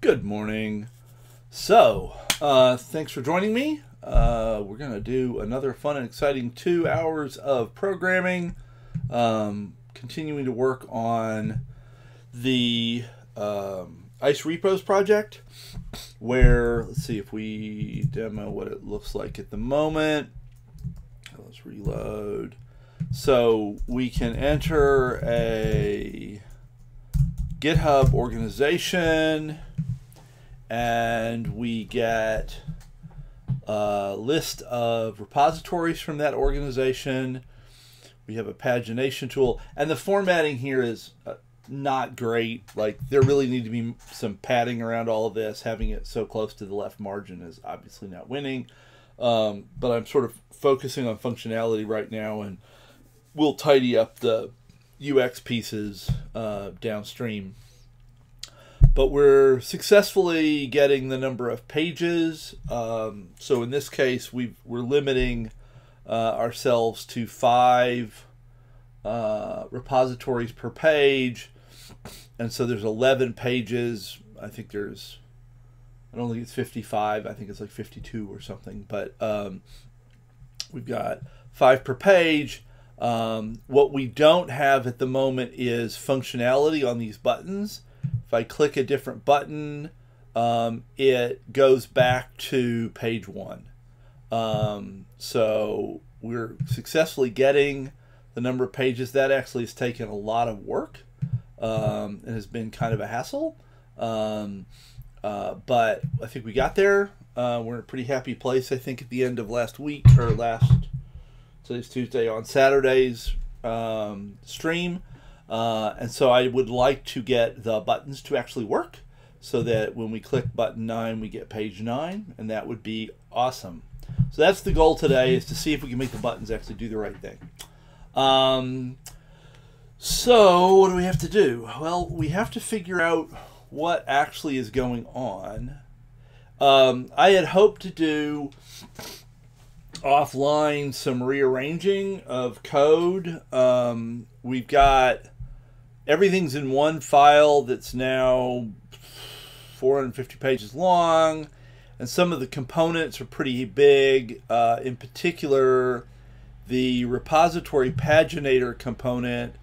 Good morning. So, thanks for joining me. We're going to do another fun and exciting 2 hours of programming, continuing to work on the ice-repos project, where, let's see if we demo what it looks like at the moment. Let's reload. So we can enter a GitHub organization, and we get a list of repositories from that organization. We have a pagination tool, and the formatting here is not great. Like, there really need to be some padding around all of this. Having it so close to the left margin is obviously not winning, but I'm sort of focusing on functionality right now, and we'll tidy up the UX pieces downstream. But we're successfully getting the number of pages. So in this case, we're limiting ourselves to 5 repositories per page. And so there's 11 pages. I don't think it's 55. I think it's like 52 or something. But we've got 5 per page. What we don't have at the moment is functionality on these buttons. If I click a different button, it goes back to page 1. So we're successfully getting the number of pages. That actually has taken a lot of work and has been kind of a hassle. But I think we got there. We're in a pretty happy place, I think, at the end of last week, or today's Tuesday, on Saturday's stream. And so I would like to get the buttons to actually work, so that when we click button 9, we get page 9, and that would be awesome. So that's the goal today, is to see if we can make the buttons actually do the right thing. So what do we have to do? Well, we have to figure out what actually is going on. I had hoped to do offline some rearranging of code. We've got everything's in one file that's now 450 pages long, and some of the components are pretty big. In particular, the repository paginator component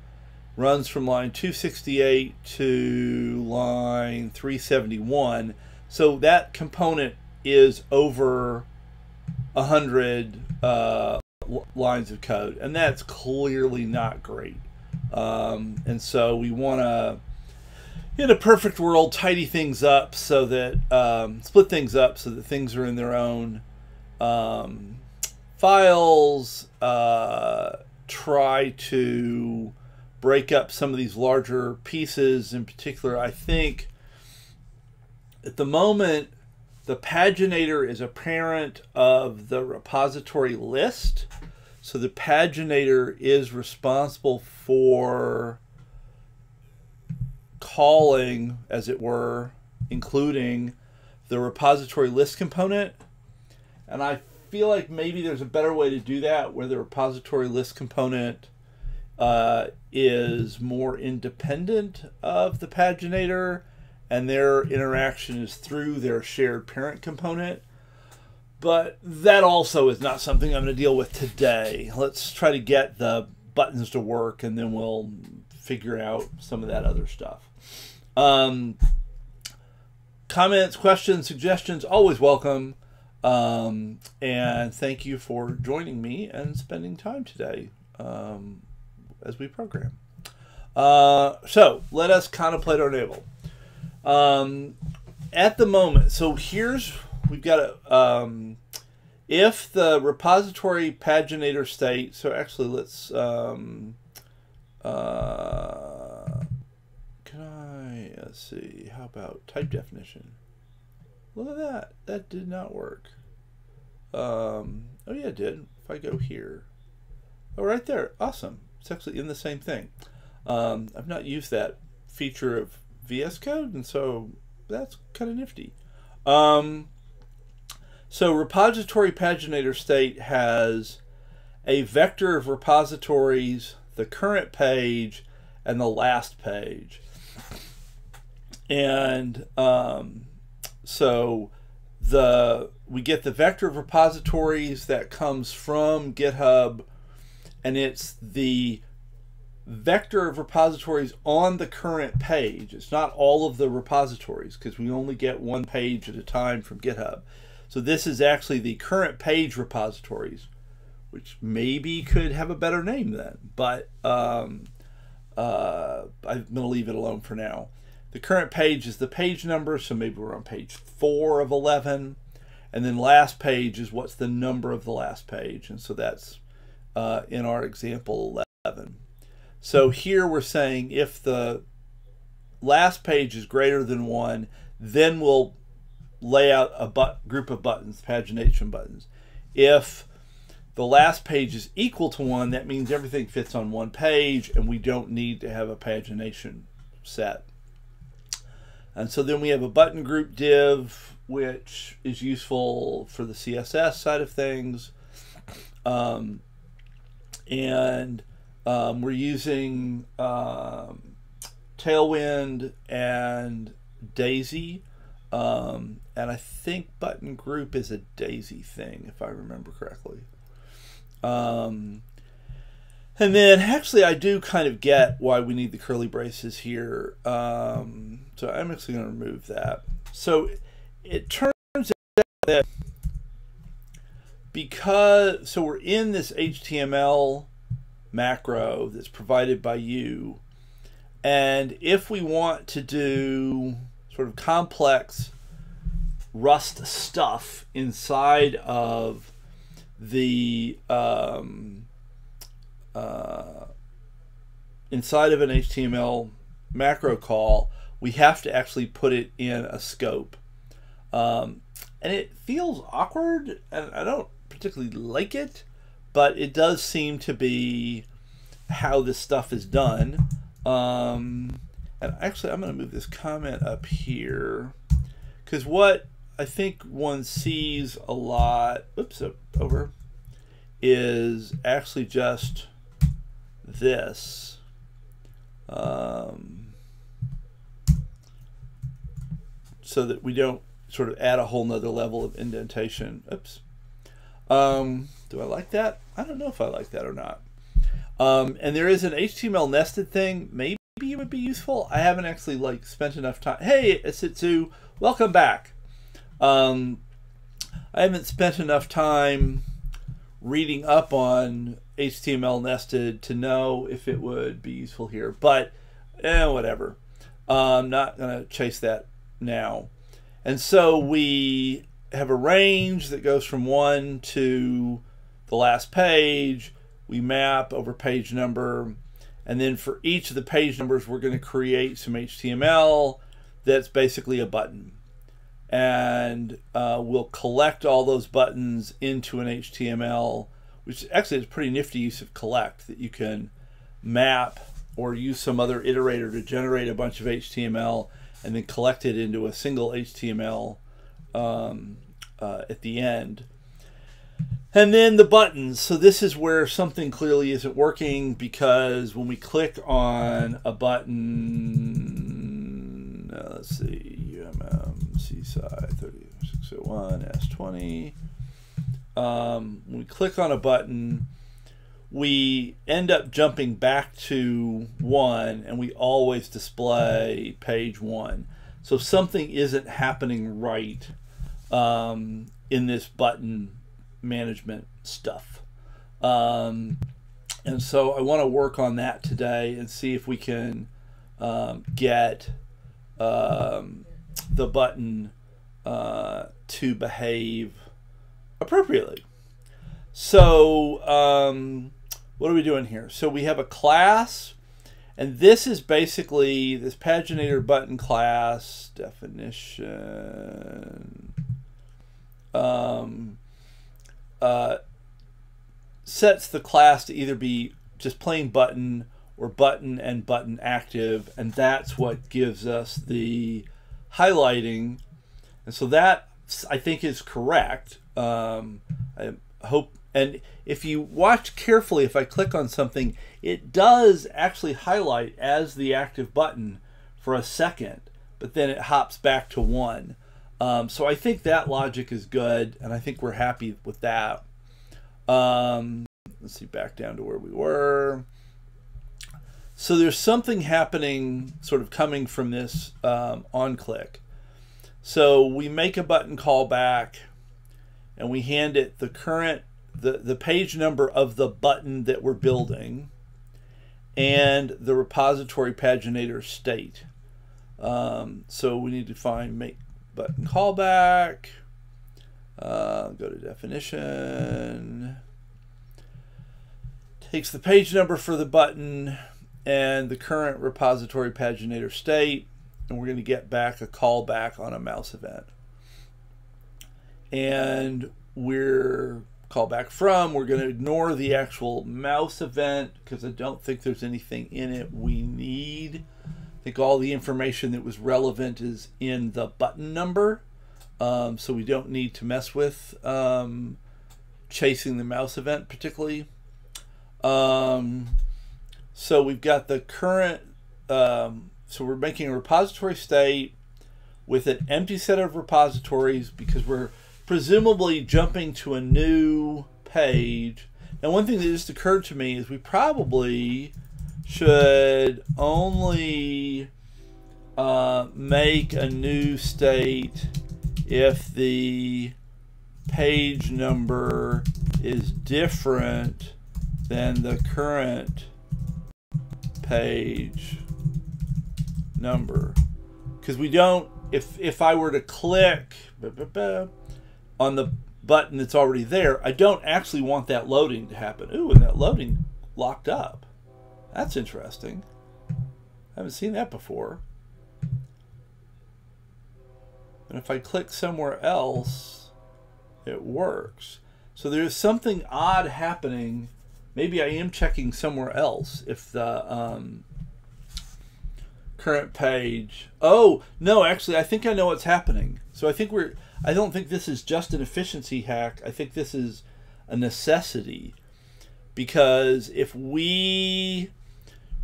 runs from line 268 to line 371. So that component is over 100 lines of code, and that's clearly not great. And so we want to, in a perfect world, tidy things up so that, split things up so that things are in their own files, try to break up some of these larger pieces. In particular, I think at the moment, the paginator is a parent of the repository list. So the paginator is responsible for calling, as it were, including the repository list component. And I feel like maybe there's a better way to do that, where the repository list component is more independent of the paginator, and their interaction is through their shared parent component. But that also is not something I'm going to deal with today. Let's try to get the buttons to work, and then we'll figure out some of that other stuff. Comments, questions, suggestions, always welcome. And thank you for joining me and spending time today as we program. So let us contemplate our navel. At the moment, so we've got a, if the repository paginator state, so actually let's, let's see, how about type definition? Look at that, that did not work. Oh yeah, it did. If I go here, oh, right there, awesome. It's actually in the same thing. I've not used that feature of VS Code, and so that's kind of nifty. So repository paginator state has a vector of repositories, the current page, and the last page. And So we get the vector of repositories that comes from GitHub, and it's the vector of repositories on the current page. It's not all of the repositories, because we only get one page at a time from GitHub. So this is actually the current page repositories, which maybe could have a better name then, but I'm going to leave it alone for now. The current page is the page number, so maybe we're on page 4 of 11, and then last page is what's the number of the last page, and so that's in our example 11. So here we're saying if the last page is greater than 1, then we'll lay out a group of buttons, pagination buttons. If the last page is equal to 1, that means everything fits on one page and we don't need to have a pagination set. And so then we have a button group div, which is useful for the CSS side of things. We're using Tailwind and Daisy. And I think button group is a Daisy thing, if I remember correctly. And then actually I do kind of get why we need the curly braces here. So I'm actually going to remove that. So it turns out that so we're in this HTML macro that's provided by you, and if we want to do sort of complex Rust stuff inside of the inside of an HTML macro call, we have to actually put it in a scope, and it feels awkward, and I don't particularly like it, but it does seem to be how this stuff is done. And actually I'm going to move this comment up here, because what I think one sees a lot, over, is actually just this. So that we don't sort of add a whole nother level of indentation. Do I like that? I don't know if I like that or not. And there is an HTML nested thing. Maybe it would be useful. I haven't actually spent enough time. Hey, esitsu, welcome back. I haven't spent enough time reading up on HTML nested to know if it would be useful here, but whatever. I'm not going to chase that now. And so we have a range that goes from 1 to the last page. We map over page number, and then for each of the page numbers we're going to create some HTML that's basically a button, and we'll collect all those buttons into an HTML, which actually is a pretty nifty use of collect, that you can map or use some other iterator to generate a bunch of HTML and then collect it into a single HTML at the end. And then the buttons. So this is where something clearly isn't working, because when we click on a button, let's see, Seaside 3601 S20. When we click on a button, we end up jumping back to 1, and we always display page 1. So something isn't happening right in this button management stuff. And so I want to work on that today and see if we can get the button to behave appropriately. So what are we doing here? So we have a class, and this is basically this paginator button class definition. Sets the class to either be just plain button or button and button active, and that's what gives us the highlighting. And so that, I think, is correct. I hope, and if you watch carefully, if I click on something, it does actually highlight as the active button for a second, but then it hops back to 1. So I think that logic is good, and I think we're happy with that. Let's see, back down to where we were. So there's something happening, sort of coming from this on click. So we make a button callback, and we hand it the current, the page number of the button that we're building, and the repository paginator state. So we need to find make button callback. Go to definition. Takes the page number for the button and the current repository paginator state, and we're going to get back a callback on a mouse event. And we're callback from, we're going to ignore the actual mouse event because I don't think there's anything in it we need. I think all the information that was relevant is in the button number, so we don't need to mess with chasing the mouse event particularly. So we've got the current, so we're making a repository state with an empty set of repositories because we're presumably jumping to a new page. Now, one thing that just occurred to me is we probably should only make a new state if the page number is different than the current page number, because we don't, if I were to click on the button that's already there, I don't actually want that loading to happen. Ooh, and that loading locked up. That's interesting. I haven't seen that before. And if I click somewhere else, it works. So there's something odd happening. Maybe I am checking somewhere else if the current page. Oh, no, actually, I think I know what's happening. So I think I don't think this is just an efficiency hack. I think this is a necessity. Because if we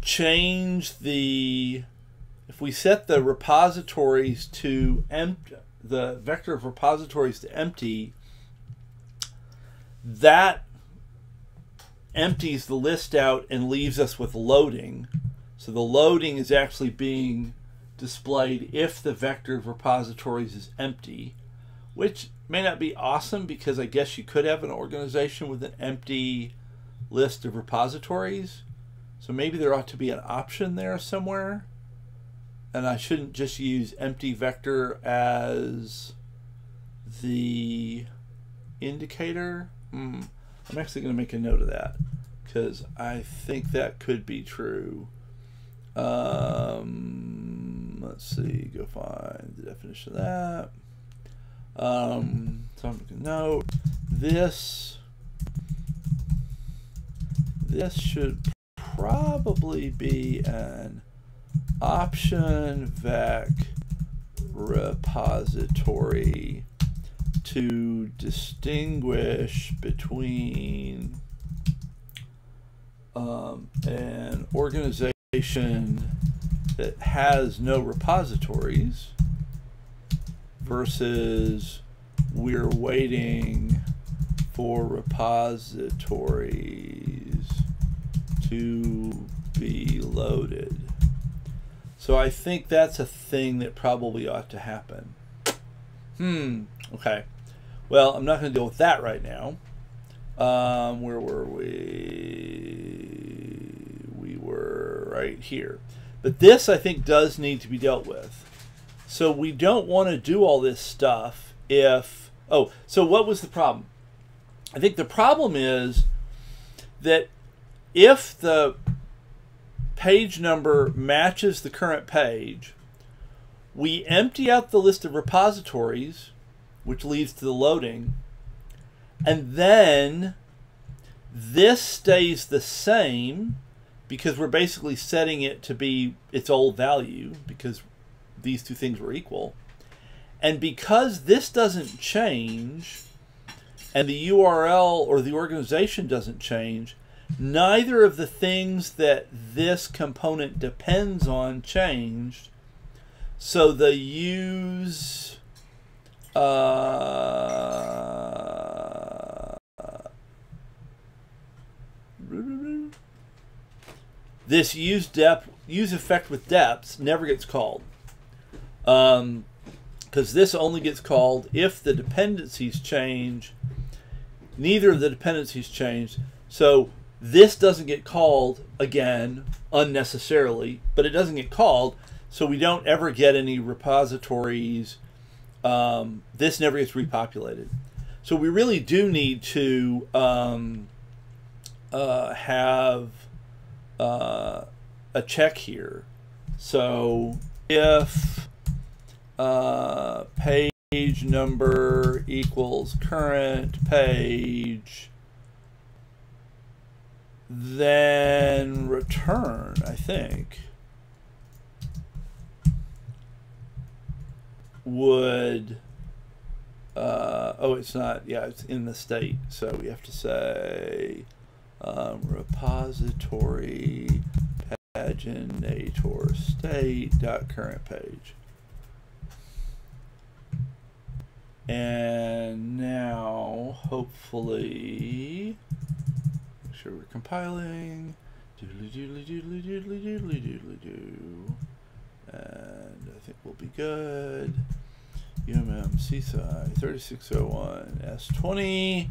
change if we set the repositories to empty, the vector of repositories to empty, that empties the list out and leaves us with loading. So the loading is actually being displayed if the vector of repositories is empty, which may not be awesome because I guess you could have an organization with an empty list of repositories. So maybe there ought to be an option there somewhere, and I shouldn't just use empty vector as the indicator. I'm actually going to make a note of that because I think that could be true. Let's see, go find the definition of that. So I'm going to note this should probably be an option vec repository to distinguish between an organization that has no repositories versus we're waiting for repositories to be loaded. So I think that's a thing that probably ought to happen. Okay. Well, I'm not going to deal with that right now. Where were we? We were right here. But this, I think, does need to be dealt with. So we don't want to do all this stuff if... Oh, so what was the problem? I think the problem is that if the page number matches the current page, we empty out the list of repositories, which leads to the loading, and then this stays the same because we're basically setting it to be its old value because these two things were equal. And because this doesn't change and the URL or the organization doesn't change, neither of the things that this component depends on changed. So the use this use effect with depths never gets called. Because this only gets called if the dependencies change. Neither of the dependencies change. So this doesn't get called again unnecessarily, but it doesn't get called, so we don't ever get any repositories. This never gets repopulated. So we really do need to have a check here. So if page number equals current page, then return, I think, would oh, it's not, yeah, it's in the state, so we have to say repository paginator state dot current page. And now hopefully make sure we're compiling. Doodly doodly doodly doodly doodly doodly doo. And I think we'll be good. CSI 3601 S20.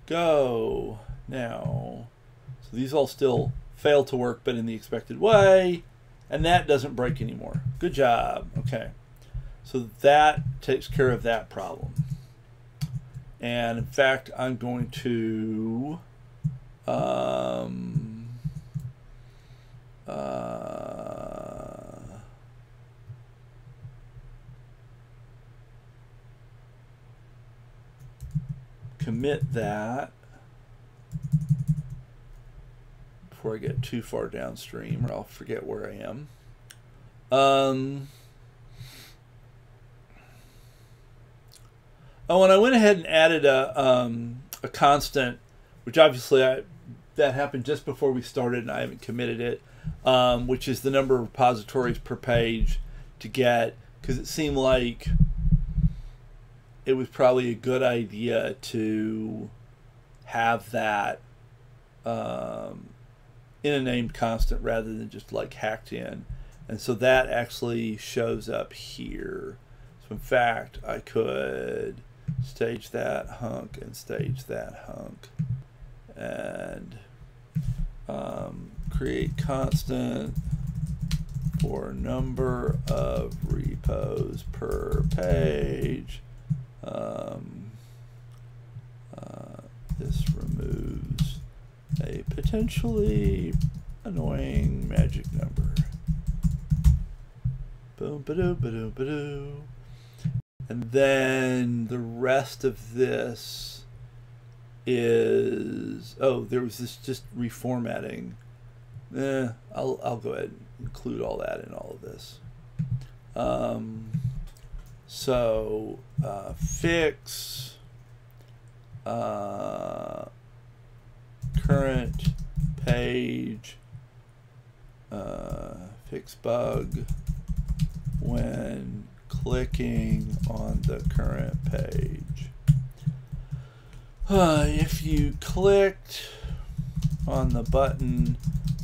Go now. So these all still fail to work, but in the expected way, and that doesn't break anymore. Good job. Okay, so that takes care of that problem. And in fact, I'm going to commit that before I get too far downstream, or I'll forget where I am. Oh, and I went ahead and added a constant, which obviously that happened just before we started, and I haven't committed it, which is the number of repositories per page to get, because it seemed like it was probably a good idea to have that in a named constant rather than just like hacked in. And so that actually shows up here. So in fact, I could stage that hunk and stage that hunk and create constant for number of repos per page. This removes a potentially annoying magic number. Boom, ba-doo, ba-doo, ba-doo. And then the rest of this is, oh, there was this just reformatting. I'll go ahead and include all that in all of this. So fix current page, fix bug when clicking on the current page. If you clicked on the button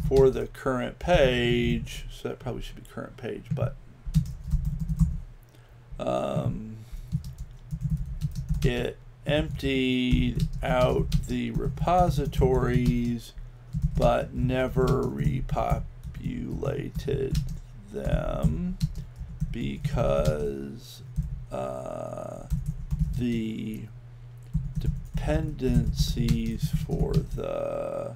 for the current page, so that probably should be current page button. It emptied out the repositories but never repopulated them because the dependencies for the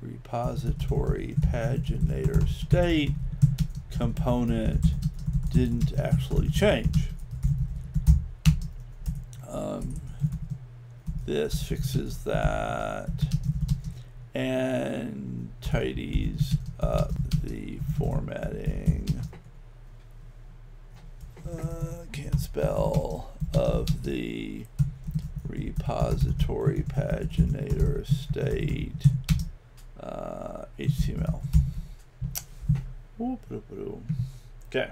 repository paginator state component didn't actually change. This fixes that and tidies up the formatting. Can't spell of the repository paginator state HTML. Okay.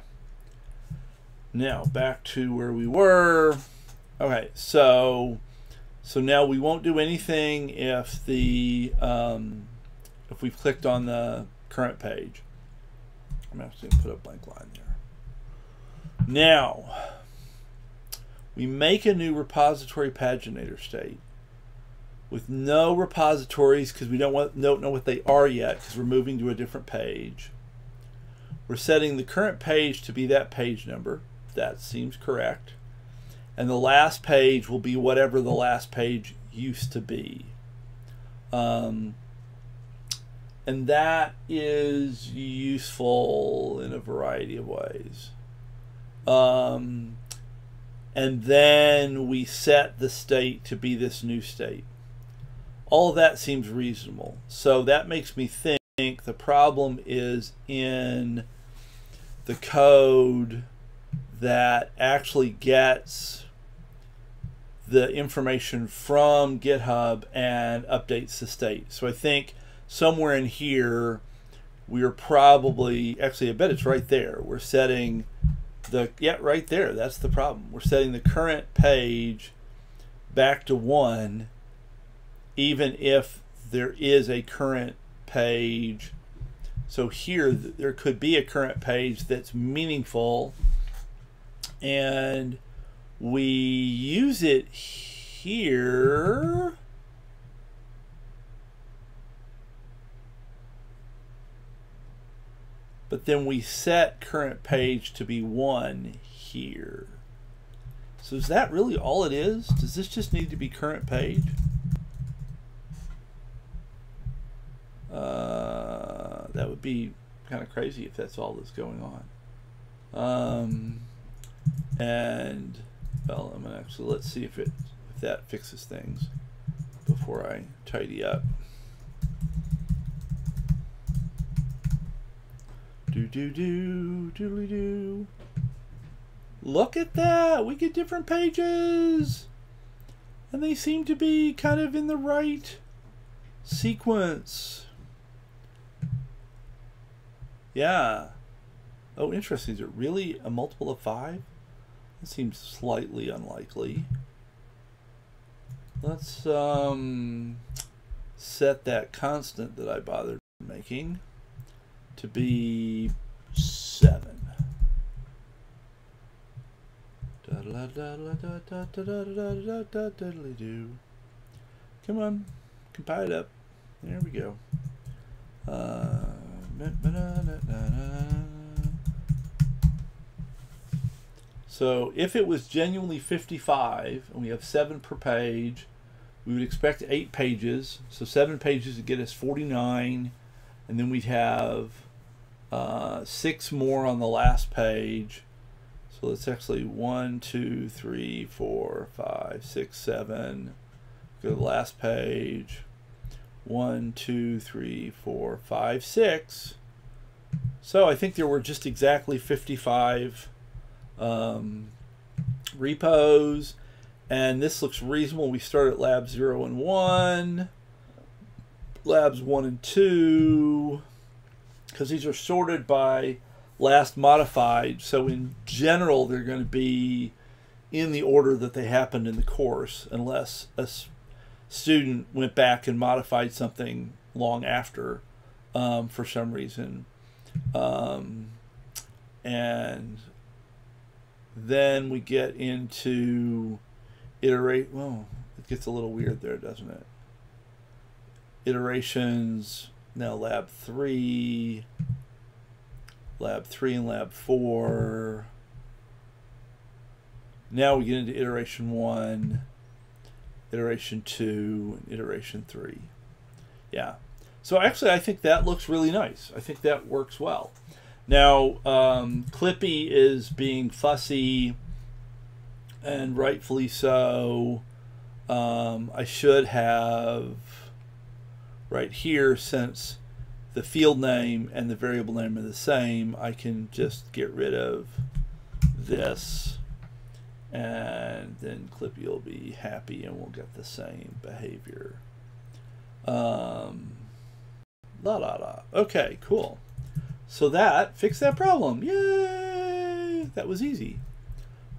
Now back to where we were. Okay, so now we won't do anything if the if we've clicked on the current page. I'm actually going to put a blank line there. Now we make a new repository paginator state with no repositories because we don't know what they are yet because we're moving to a different page. We're setting the current page to be that page number. That seems correct. And the last page will be whatever the last page used to be. And that is useful in a variety of ways. And then we set the state to be this new state. All of that seems reasonable. So that makes me think the problem is in the code that actually gets the information from GitHub and updates the state. So I think somewhere in here we're probably, actually I bet it's right there. We're setting the, yeah, right there, that's the problem. We're setting the current page back to 1 even if there is a current page. So here there could be a current page that's meaningful and we use it here. But then we set current page to be 1 here. So is that really all it is? Does this just need to be current page? That would be kind of crazy if that's all that's going on. And well, I'm gonna actually, let's see if that fixes things before I tidy up. Do. Look at that! We get different pages! And they seem to be kind of in the right sequence. Yeah. Oh, interesting. Is it really a multiple of 5? That seems slightly unlikely. Let's set that constant that I bothered making to be 7. Come on, compile it up. There we go. So if it was genuinely 55 and we have 7 per page, we would expect 8 pages. So 7 pages would get us 49, and then we'd have 6 more on the last page. So it's actually 1, 2, 3, 4, 5, 6, 7. Go to the last page. 1, 2, 3, 4, 5, 6. So I think there were just exactly 55 repos, and this looks reasonable. We start at labs 0 and 1, labs 1 and 2, because these are sorted by last modified, so in general they're going to be in the order that they happened in the course, unless a student went back and modified something long after for some reason. And then we get into iterate. Well, it gets a little weird there, doesn't it? Iterations. Now lab 3, lab 3 and lab 4. Now we get into iteration 1, iteration 2, and iteration 3. Yeah. So actually I think that looks really nice. I think that works well. Now, Clippy is being fussy, and rightfully so. I should have right here, since the field name and the variable name are the same, I can just get rid of this, and then Clippy will be happy and we'll get the same behavior. Okay, cool. So that fixed that problem. Yay! That was easy.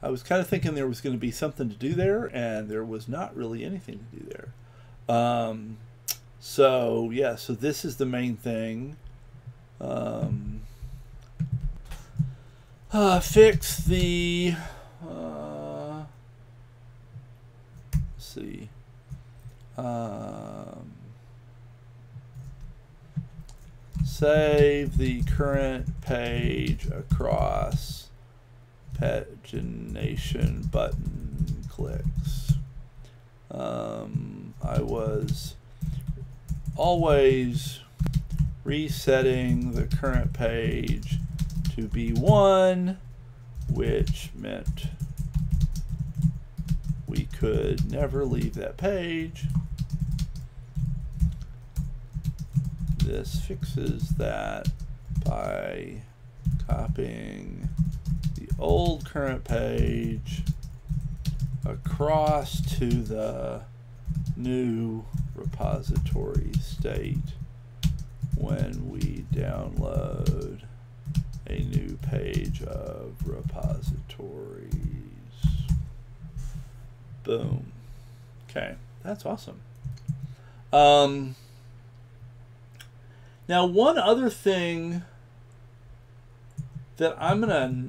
I was kind of thinking there was going to be something to do there, and there was not really anything to do there. So yeah, so this is the main thing. Fix the let's see, save the current page across pagination button clicks. I was always resetting the current page to be 1, which meant we could never leave that page. This fixes that by copying the old current page across to the new repository state when we download a new page of repositories. Boom. Okay, that's awesome. Now, one other thing that I'm gonna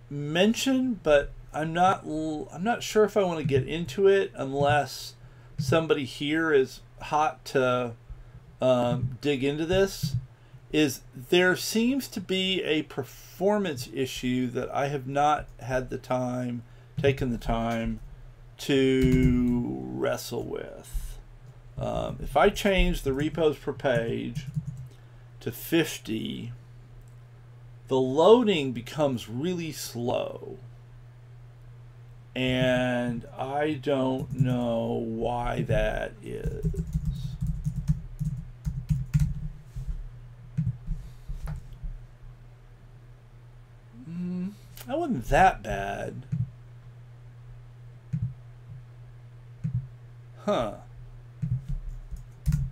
mention, but I'm not sure if I want to get into it unless somebody here is hot to dig into this, is there seems to be a performance issue that I have not had the time, taken the time to wrestle with. If I change the repos per page to 50, the loading becomes really slow. And I don't know why that is. That wasn't that bad. Huh.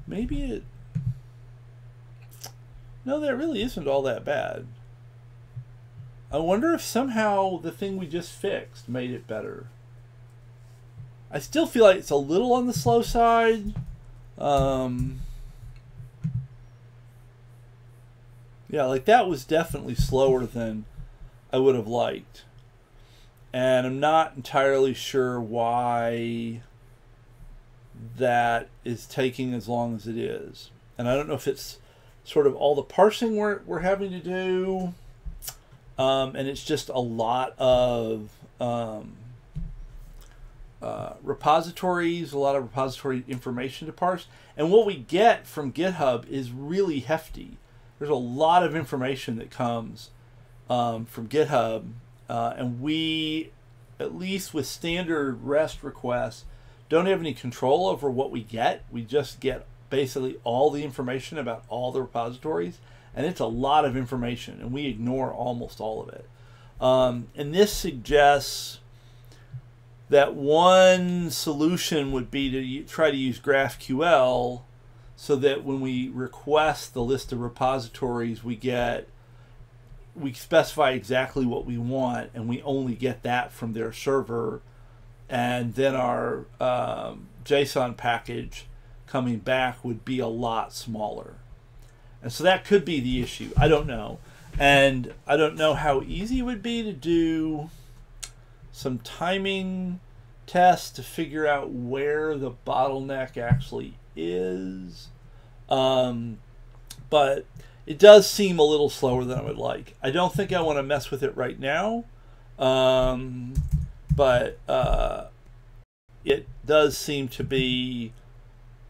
Maybe it... No, that really isn't all that bad. I wonder if somehow the thing we just fixed made it better. I still feel like it's a little on the slow side. Yeah, like that was definitely slower than I would have liked. And I'm not entirely sure why that is taking as long as it is. And I don't know if it's sort of all the parsing we're having to do. And it's just a lot of repositories, a lot of repository information to parse. And what we get from GitHub is really hefty. There's a lot of information that comes from GitHub. And we, at least with standard REST requests, don't have any control over what we get. We just get basically all the information about all the repositories. And it's a lot of information, and we ignore almost all of it. And this suggests that one solution would be to try to use GraphQL so that when we request the list of repositories we specify exactly what we want, and we only get that from their server, and then our JSON package coming back would be a lot smaller. And so that could be the issue. I don't know. And I don't know how easy it would be to do some timing tests to figure out where the bottleneck actually is. But it does seem a little slower than I would like. I don't think I want to mess with it right now. But it does seem to be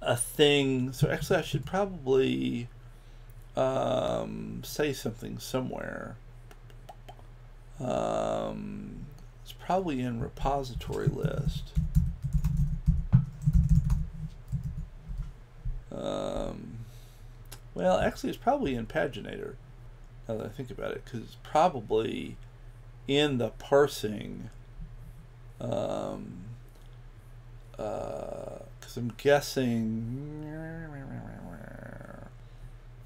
a thing. So actually I should probably say something somewhere. It's probably in repository list. Well, actually it's probably in paginator, now that I think about it, because it's probably in the parsing, because I'm guessing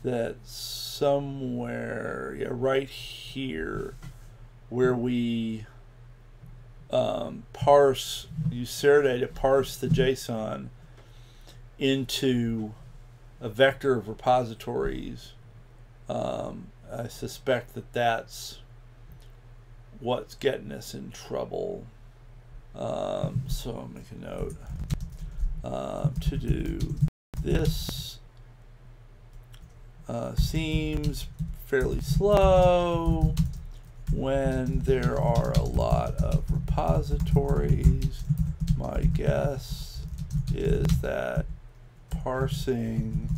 that somewhere, yeah, right here, where we use Faraday to parse the JSON into a vector of repositories. I suspect that that's what's getting us in trouble. So I'll make a note to do this. Seems fairly slow when there are a lot of repositories. My guess is that parsing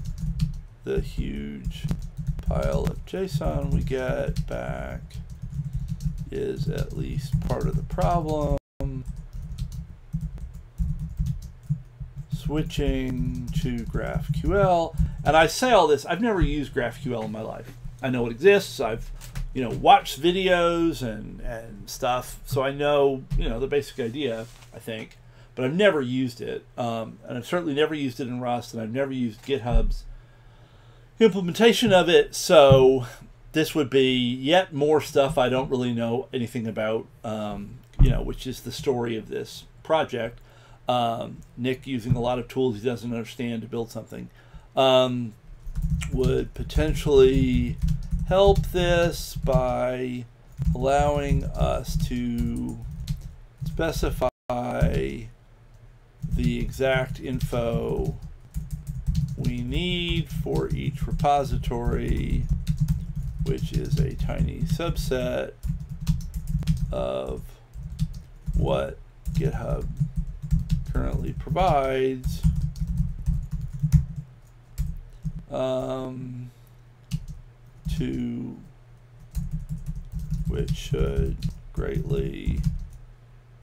the huge pile of JSON we get back is at least part of the problem. Switching to GraphQL, and I say all this, I've never used GraphQL in my life. I know it exists. I've watched videos and stuff, so I know the basic idea, I think, but I've never used it, and I've certainly never used it in Rust, and I've never used GitHub's implementation of it. So this would be yet more stuff I don't really know anything about, which is the story of this project. Nick using a lot of tools he doesn't understand to build something would potentially help this by allowing us to specify the exact info we need for each repository, which is a tiny subset of what GitHub currently provides, which should greatly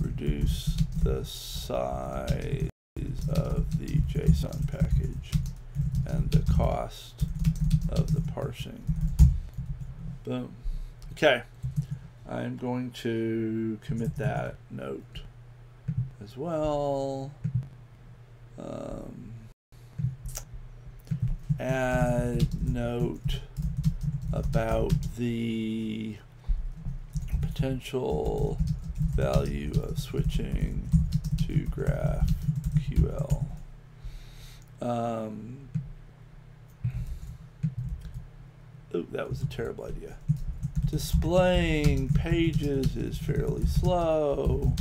reduce the size of the JSON package and the cost of the parsing. Boom. Okay, I'm going to commit that note as well. Add note about the potential value of switching to GraphQL. Oh, that was a terrible idea. Displaying pages is fairly slow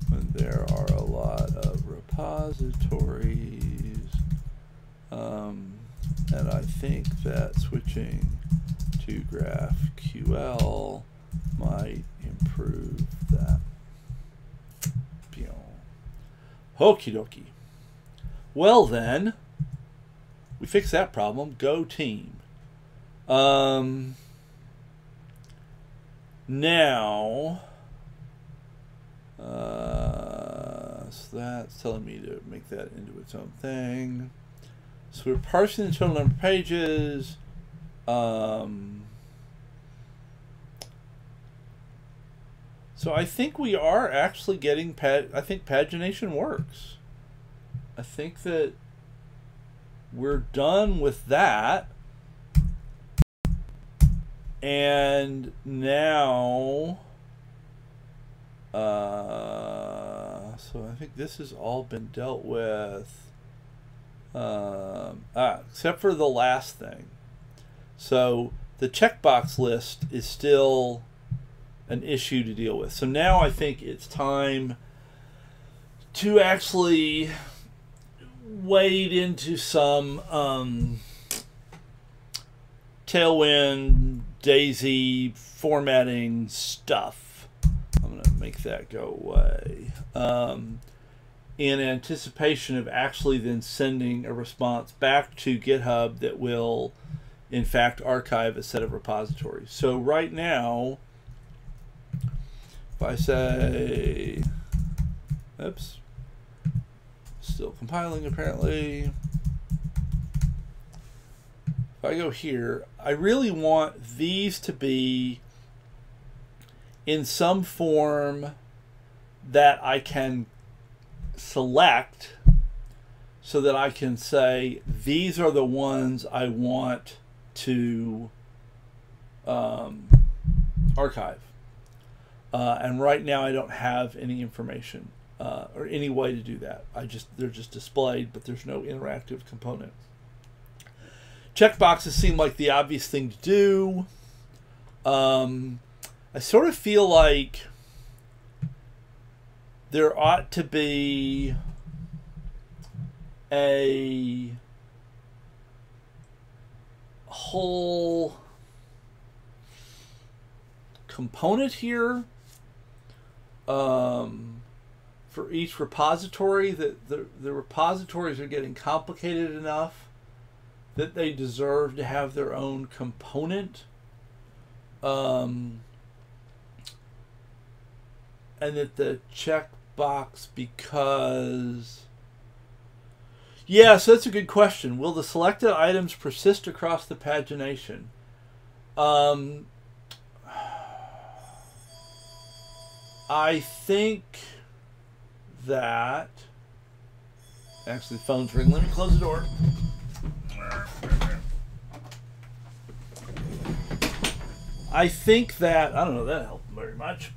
when there are a lot of repositories, and I think that switching to GraphQL might improve that. Okie dokie. Well then, we fixed that problem. Go team. Now, so that's telling me to make that into its own thing. So we're parsing the total number of pages. So I think we are actually getting I think pagination works. I think that we're done with that. And now, so I think this has all been dealt with, except for the last thing. So the checkbox list is still an issue to deal with. So now I think it's time to actually wade into some Tailwind, Daisy formatting stuff. I'm going to make that go away. In anticipation of actually then sending a response back to GitHub that will, in fact, archive a set of repositories. So right now, if I say, oops, still compiling apparently. If I go here, I really want these to be in some form that I can select so that I can say these are the ones I want to archive. And right now I don't have any information or any way to do that. They're just displayed, but there's no interactive component. Checkboxes seem like the obvious thing to do. I sort of feel like there ought to be a whole component here for each repository, that the repositories are getting complicated enough that they deserve to have their own component, and that the checkbox, because yeah, so that's a good question. Will the selected items persist across the pagination? I think that actually the phone's ringing. Let me close the door. I think that, I don't know, that helped very much.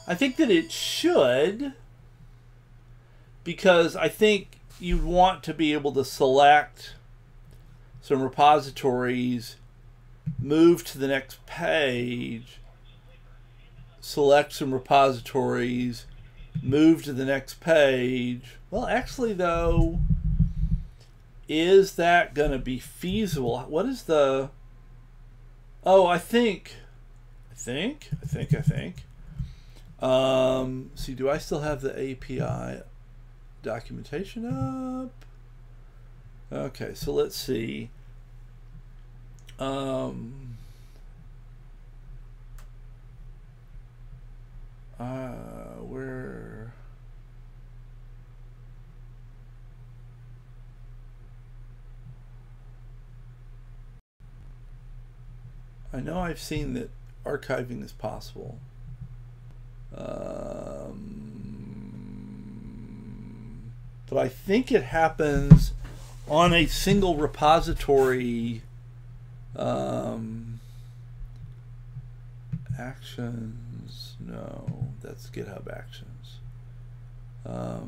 I think that it should, because I think you want to be able to select some repositories, move to the next page, select some repositories, move to the next page. Well, actually, though, is that going to be feasible? What is the... Oh, I think. See, do I still have the API documentation up? Okay, so let's see. Where... I know I've seen that archiving is possible. But I think it happens on a single repository. Actions, no, that's GitHub Actions. I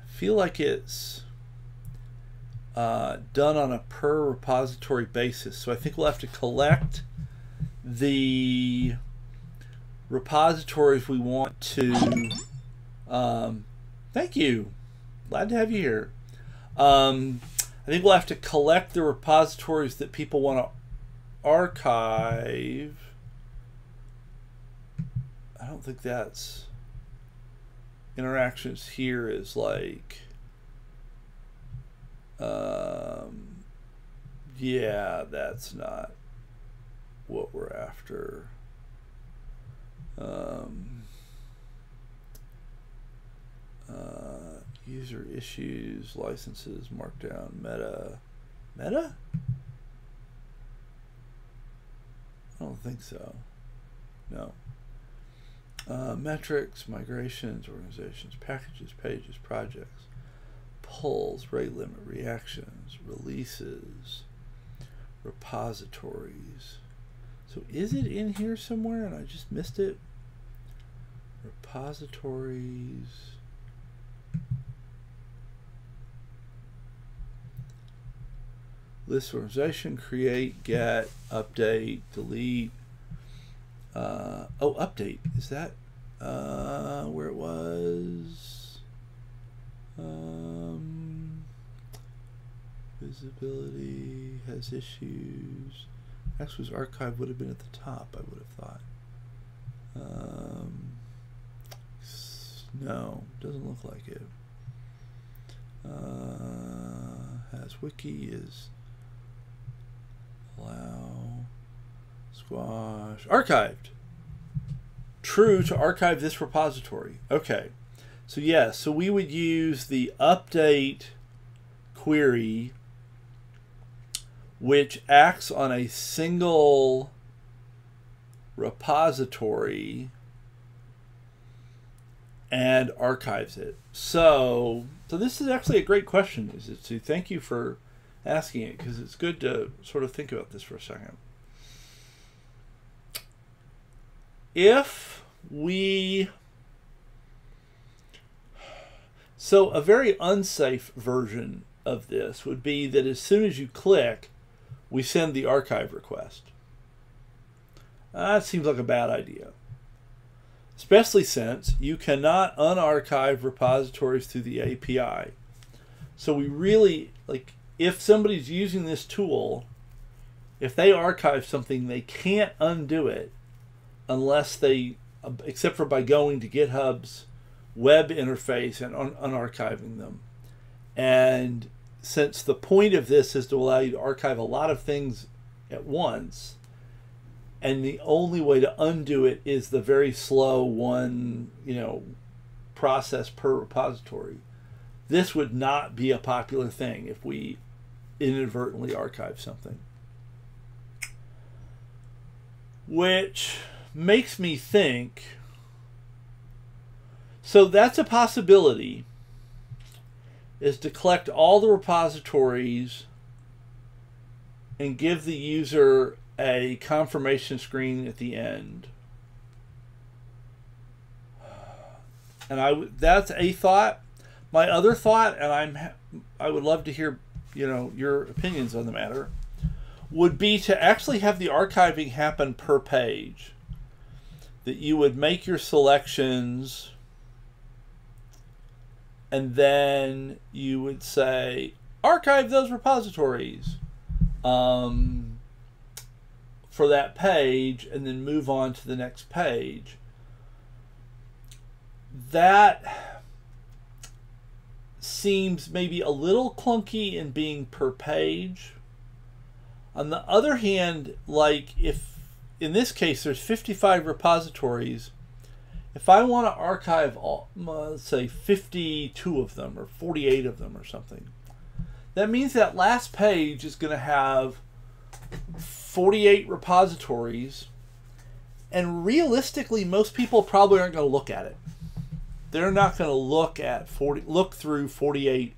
feel like it's done on a per repository basis, so I think we'll have to collect the repositories we want to. Thank you, glad to have you here. I think we'll have to collect the repositories that people want to archive. I don't think that's interactions here is like yeah, that's not what we're after. User issues, licenses, markdown, meta. I don't think so. No. Metrics, migrations, organizations, packages, pages, projects, pulls, rate limit, reactions, releases, repositories. So is it in here somewhere and I just missed it? Repositories. List organization, create, get, update, delete. Oh, update. Is that where it was? Visibility has issues. Actually, was archive would have been at the top, I would have thought. No, doesn't look like it. Has wiki, is allow, squash, archived. True to archive this repository. Okay, so yes, so we would use the update query, which acts on a single repository and archives it. So this is actually a great question, esitsu. Thank you for asking it, because it's good to sort of think about this for a second. if we... So a very unsafe version of this would be that as soon as you click, we send the archive request. That seems like a bad idea, especially since you cannot unarchive repositories through the API. So we really, like, if somebody's using this tool, if they archive something, they can't undo it unless they, except for by going to GitHub's web interface and unarchiving them. And since the point of this is to allow you to archive a lot of things at once, and the only way to undo it is the very slow one, process per repository, this would not be a popular thing if we inadvertently archive something. Which makes me think, so that's a possibility, is to collect all the repositories and give the user a confirmation screen at the end. And that's a thought. My other thought, and I would love to hear, your opinions on the matter, would be to actually have the archiving happen per page. That you would make your selections, and then you would say, archive those repositories for that page, and then move on to the next page. That seems maybe a little clunky in being per page. On the other hand, like if in this case there's 55 repositories, if I want to archive all, let's say 52 of them or 48 of them or something, that means that last page is going to have 48 repositories, and realistically most people probably aren't going to look at it. They're not going to look through 48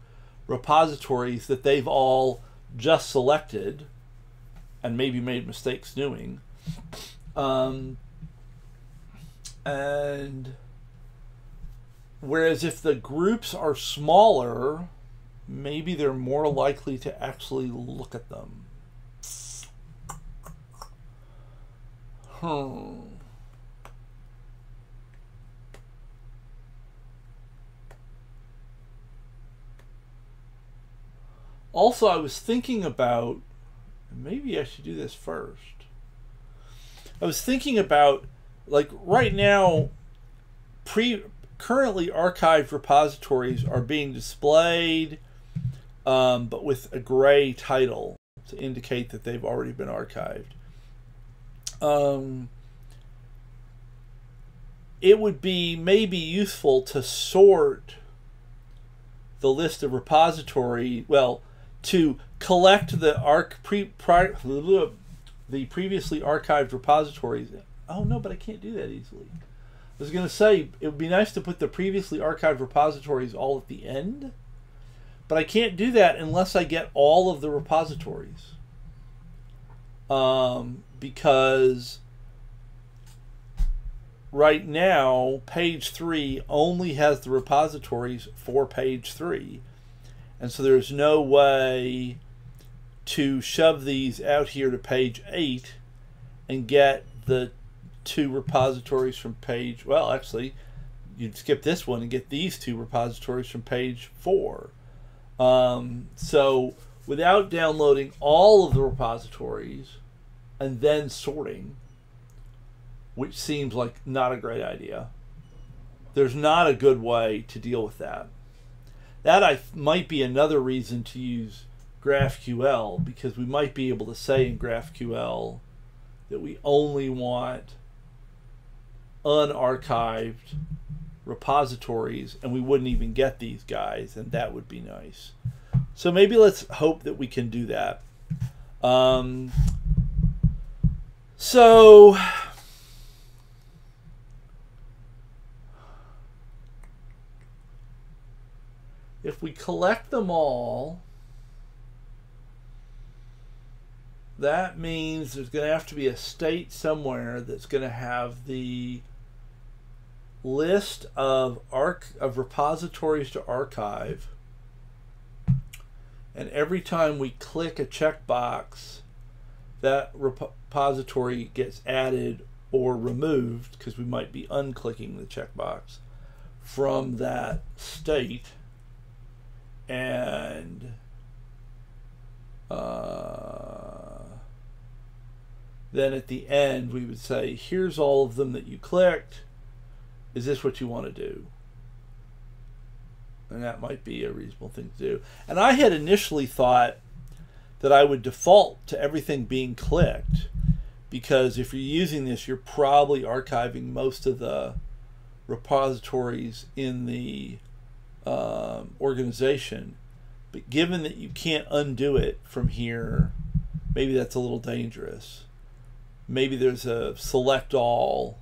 repositories that they've all just selected and maybe made mistakes doing. And whereas if the groups are smaller, maybe they're more likely to actually look at them. Also, I was thinking about, maybe I should do this first. I was thinking about, like, right now, currently archived repositories are being displayed, but with a gray title to indicate that they've already been archived. It would be maybe useful to sort the list of repository, well, to collect the previously archived repositories. Oh no, but I can't do that easily. I was going to say it would be nice to put the previously archived repositories all at the end, but I can't do that unless I get all of the repositories. Because right now page 3 only has the repositories for page 3, and so there's no way to shove these out here to page 8 and get the 2 repositories from page, well, actually you'd skip this one and get these 2 repositories from page 4. So without downloading all of the repositories and then sorting, which seems like not a great idea, there's not a good way to deal with that. That might be another reason to use GraphQL, because we might be able to say in GraphQL that we only want unarchived repositories, and we wouldn't even get these guys, and that would be nice. So maybe let's hope that we can do that. So if we collect them all, that means there's going to have to be a state somewhere that's going to have the list of repositories to archive, and every time we click a checkbox, that repository gets added or removed, because we might be unclicking the checkbox from that state. And then at the end we would say, here's all of them that you clicked. Is this what you want to do? And that might be a reasonable thing to do. And I had initially thought that I would default to everything being clicked, because if you're using this, you're probably archiving most of the repositories in the organization. But given that you can't undo it from here, maybe that's a little dangerous. Maybe there's a select all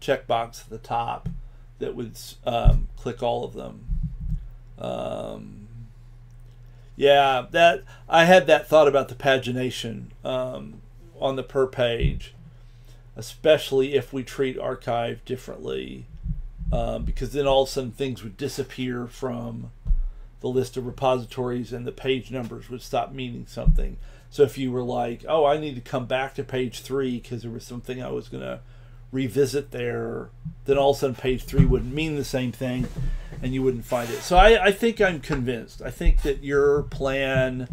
checkbox at the top that would click all of them. Yeah, that I had that thought about the pagination on the per page, especially if we treat archive differently, because then all of a sudden things would disappear from the list of repositories and the page numbers would stop meaning something. So if you were like, oh, I need to come back to page 3 because there was something I was going to revisit there, then all of a sudden page 3 wouldn't mean the same thing and you wouldn't find it. So I think I'm convinced. I think that your plan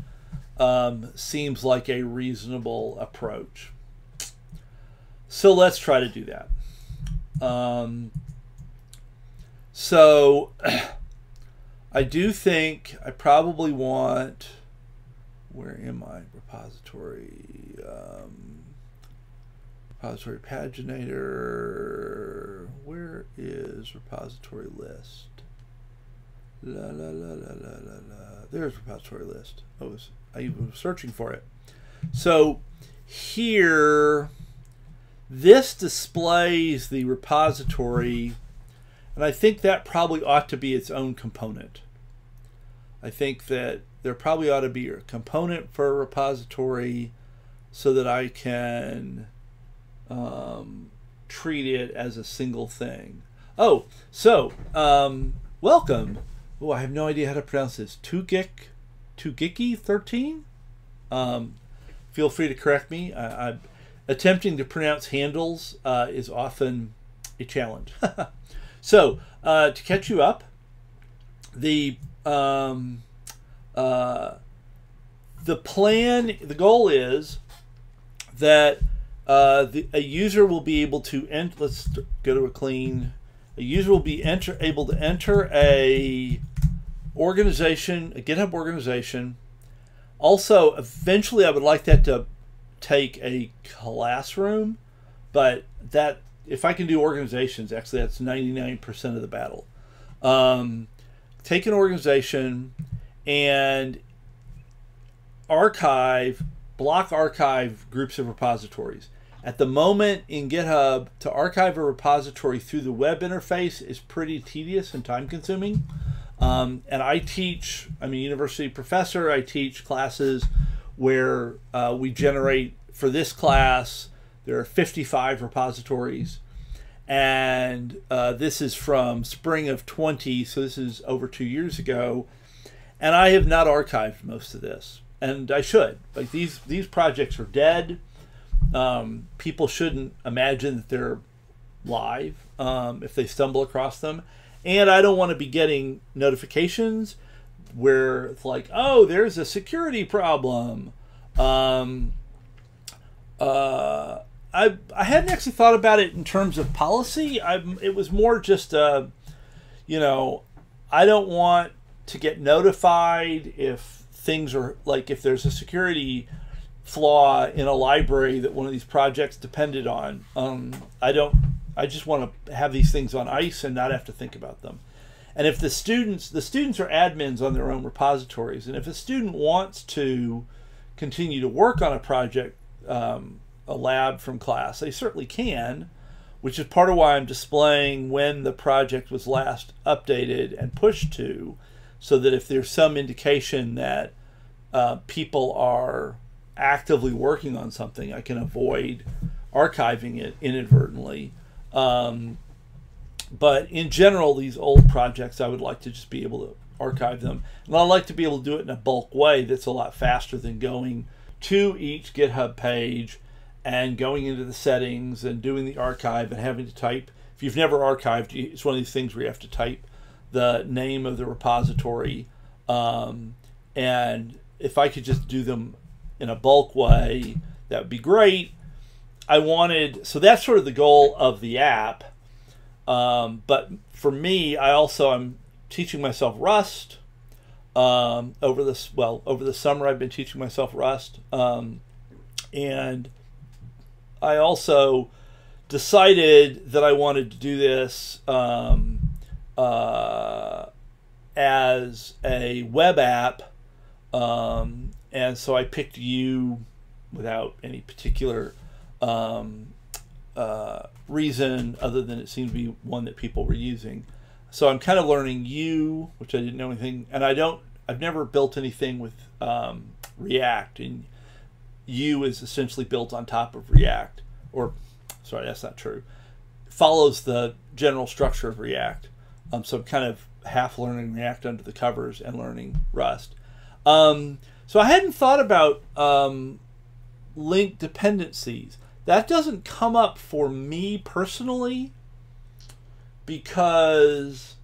seems like a reasonable approach. So let's try to do that. So I do think I probably want, where am I? Repository, repository paginator. Where is repository list? La la la la la la la. There's repository list. I was searching for it. So here, this displays the repository, and I think that probably ought to be its own component. I think that there probably ought to be a component for a repository so that I can treat it as a single thing. Oh, so welcome. Oh, I have no idea how to pronounce this. Tugiki13. Feel free to correct me. I'm attempting to pronounce handles is often a challenge. So to catch you up, the plan, the goal is that a user will be able to enter. Let's go to a clean. A user will be able to enter a organization, a GitHub organization. Also, eventually, I would like that to take a classroom, but that if I can do organizations, actually, that's 99% of the battle. Take an organization and block archive groups of repositories. At the moment in GitHub, to archive a repository through the web interface is pretty tedious and time consuming. And I'm a university professor. I teach classes where we generate, for this class, there are 55 repositories. And this is from spring of 20, so this is over 2 years ago. And I have not archived most of this. And I should. Like these projects are dead. People shouldn't imagine that they're live if they stumble across them. And I don't want to be getting notifications where it's like, oh, there's a security problem. I hadn't actually thought about it in terms of policy. It was more just, I don't want to get notified if things are like, if there's a security flaw in a library that one of these projects depended on. I just want to have these things on ice and not have to think about them. And if the students are admins on their own repositories, and if a student wants to continue to work on a project, a lab from class, they certainly can, which is part of why I'm displaying when the project was last updated and pushed to, so that if there's some indication that people are actively working on something, I can avoid archiving it inadvertently. But in general, these old projects, I would like to just be able to archive them. And I like to be able to do it in a bulk way that's a lot faster than going to each GitHub page and going into the settings and doing the archive and having to type. If you've never archived, it's one of these things where you have to type the name of the repository. And if I could just do them in a bulk way, that would be great. So that's sort of the goal of the app. But for me, I'm teaching myself Rust. Over the summer, I've been teaching myself Rust. And I also decided that I wanted to do this as a web app. And so I picked U without any particular reason other than it seemed to be one that people were using. So I'm kind of learning U, which I didn't know anything, and I've never built anything with React, and U is essentially built on top of React, or sorry, that's not true. It follows the general structure of React. So I'm kind of half learning React under the covers and learning Rust. So I hadn't thought about link dependencies. That doesn't come up for me personally because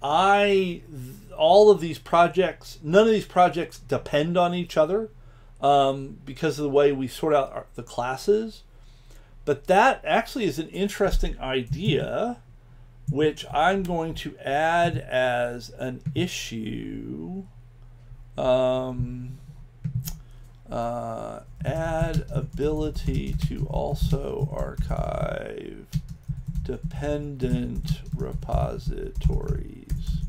all of these projects, none of these projects depend on each other because of the way we sort out the classes. But that actually is an interesting idea, which I'm going to add as an issue. Add ability to also archive dependent repositories.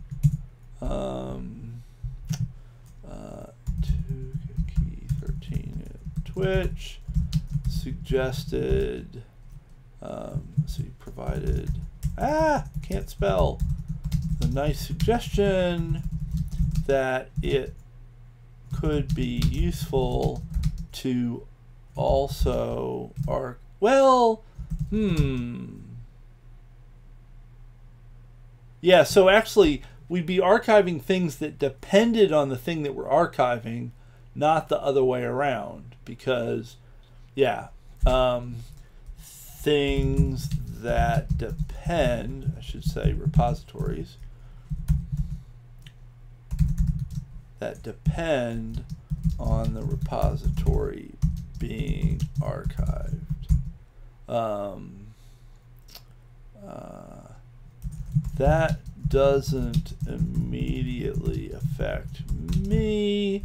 2key13 Twitch suggested. So you provided. Can't spell. A nice suggestion that it could be useful to also yeah, so actually we'd be archiving things that depended on the thing that we're archiving, not the other way around, because things that depend, I should say repositories that depend on the repository being archived. That doesn't immediately affect me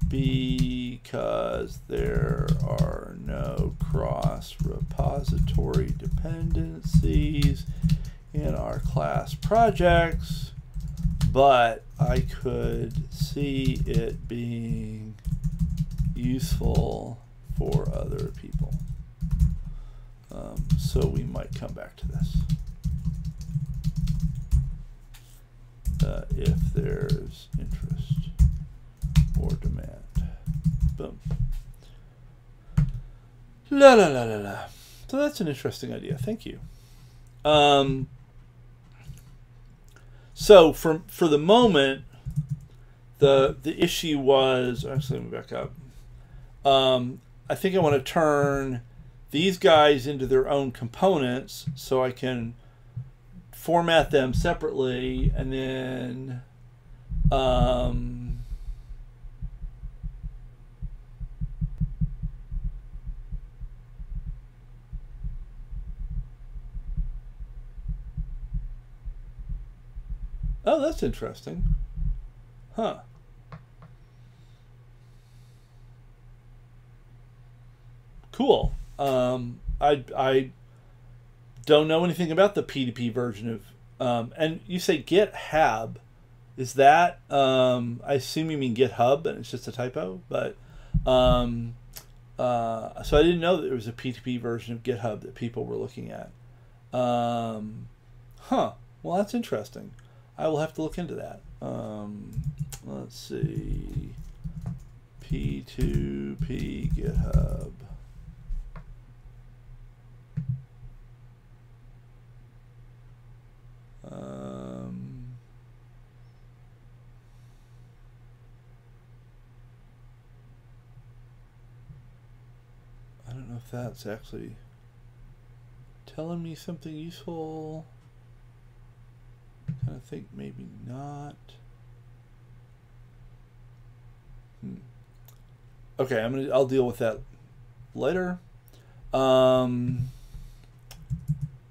because there are no cross-repository dependencies in our class projects, but I could see it being useful for other people. So we might come back to this if there's interest or demand. Boom. La la la la la. So that's an interesting idea. Thank you. So for the moment, the issue was, actually let me back up. I think I want to turn these guys into their own components so I can format them separately, and then oh, that's interesting. Huh. Cool. I don't know anything about the P2P version of and you say GitHub. Is that I assume you mean GitHub and it's just a typo, but so I didn't know that there was a P2P version of GitHub that people were looking at. Well, that's interesting. I will have to look into that. Let's see. P2P GitHub. I don't know if that's actually telling me something useful. I kind of think maybe not. Okay, I'll deal with that later.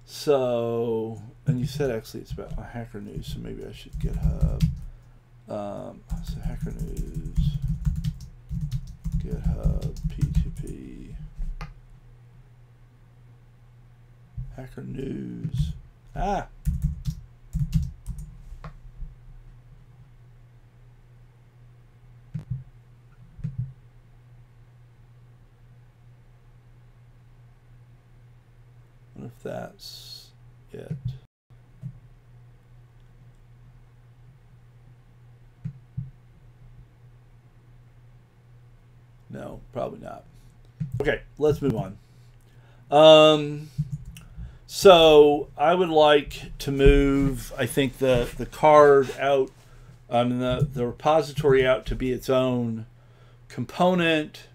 So, and you said actually it's about Hacker News, so maybe I should GitHub. So Hacker News, GitHub, P2P, Hacker News. Ah. I wonder if that's it. No, probably not. Okay, let's move on. So I would like to move, I think, the card out, the repository out to be its own component.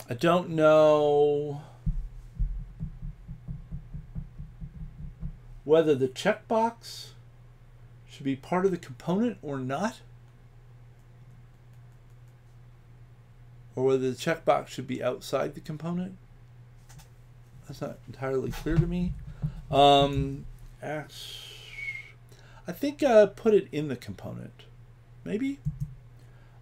I don't know whether the checkbox should be part of the component or not, or whether the checkbox should be outside the component. That's not entirely clear to me. I think put it in the component, maybe.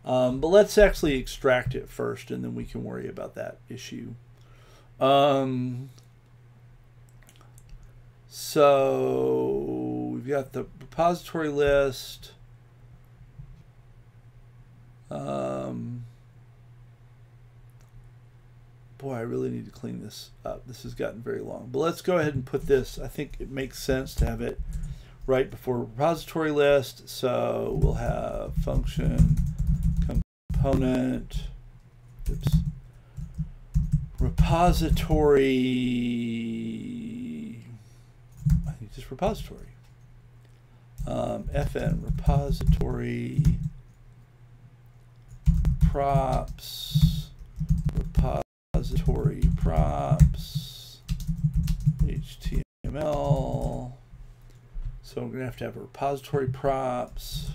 But let's actually extract it first, and then we can worry about that issue. So we've got the repository list. Boy, I really need to clean this up. This has gotten very long. But let's go ahead and put this. I think it makes sense to have it right before repository list. So we'll have function component, repository, I think just repository, fn repository props, repository props, HTML. So we're going to have a repository props.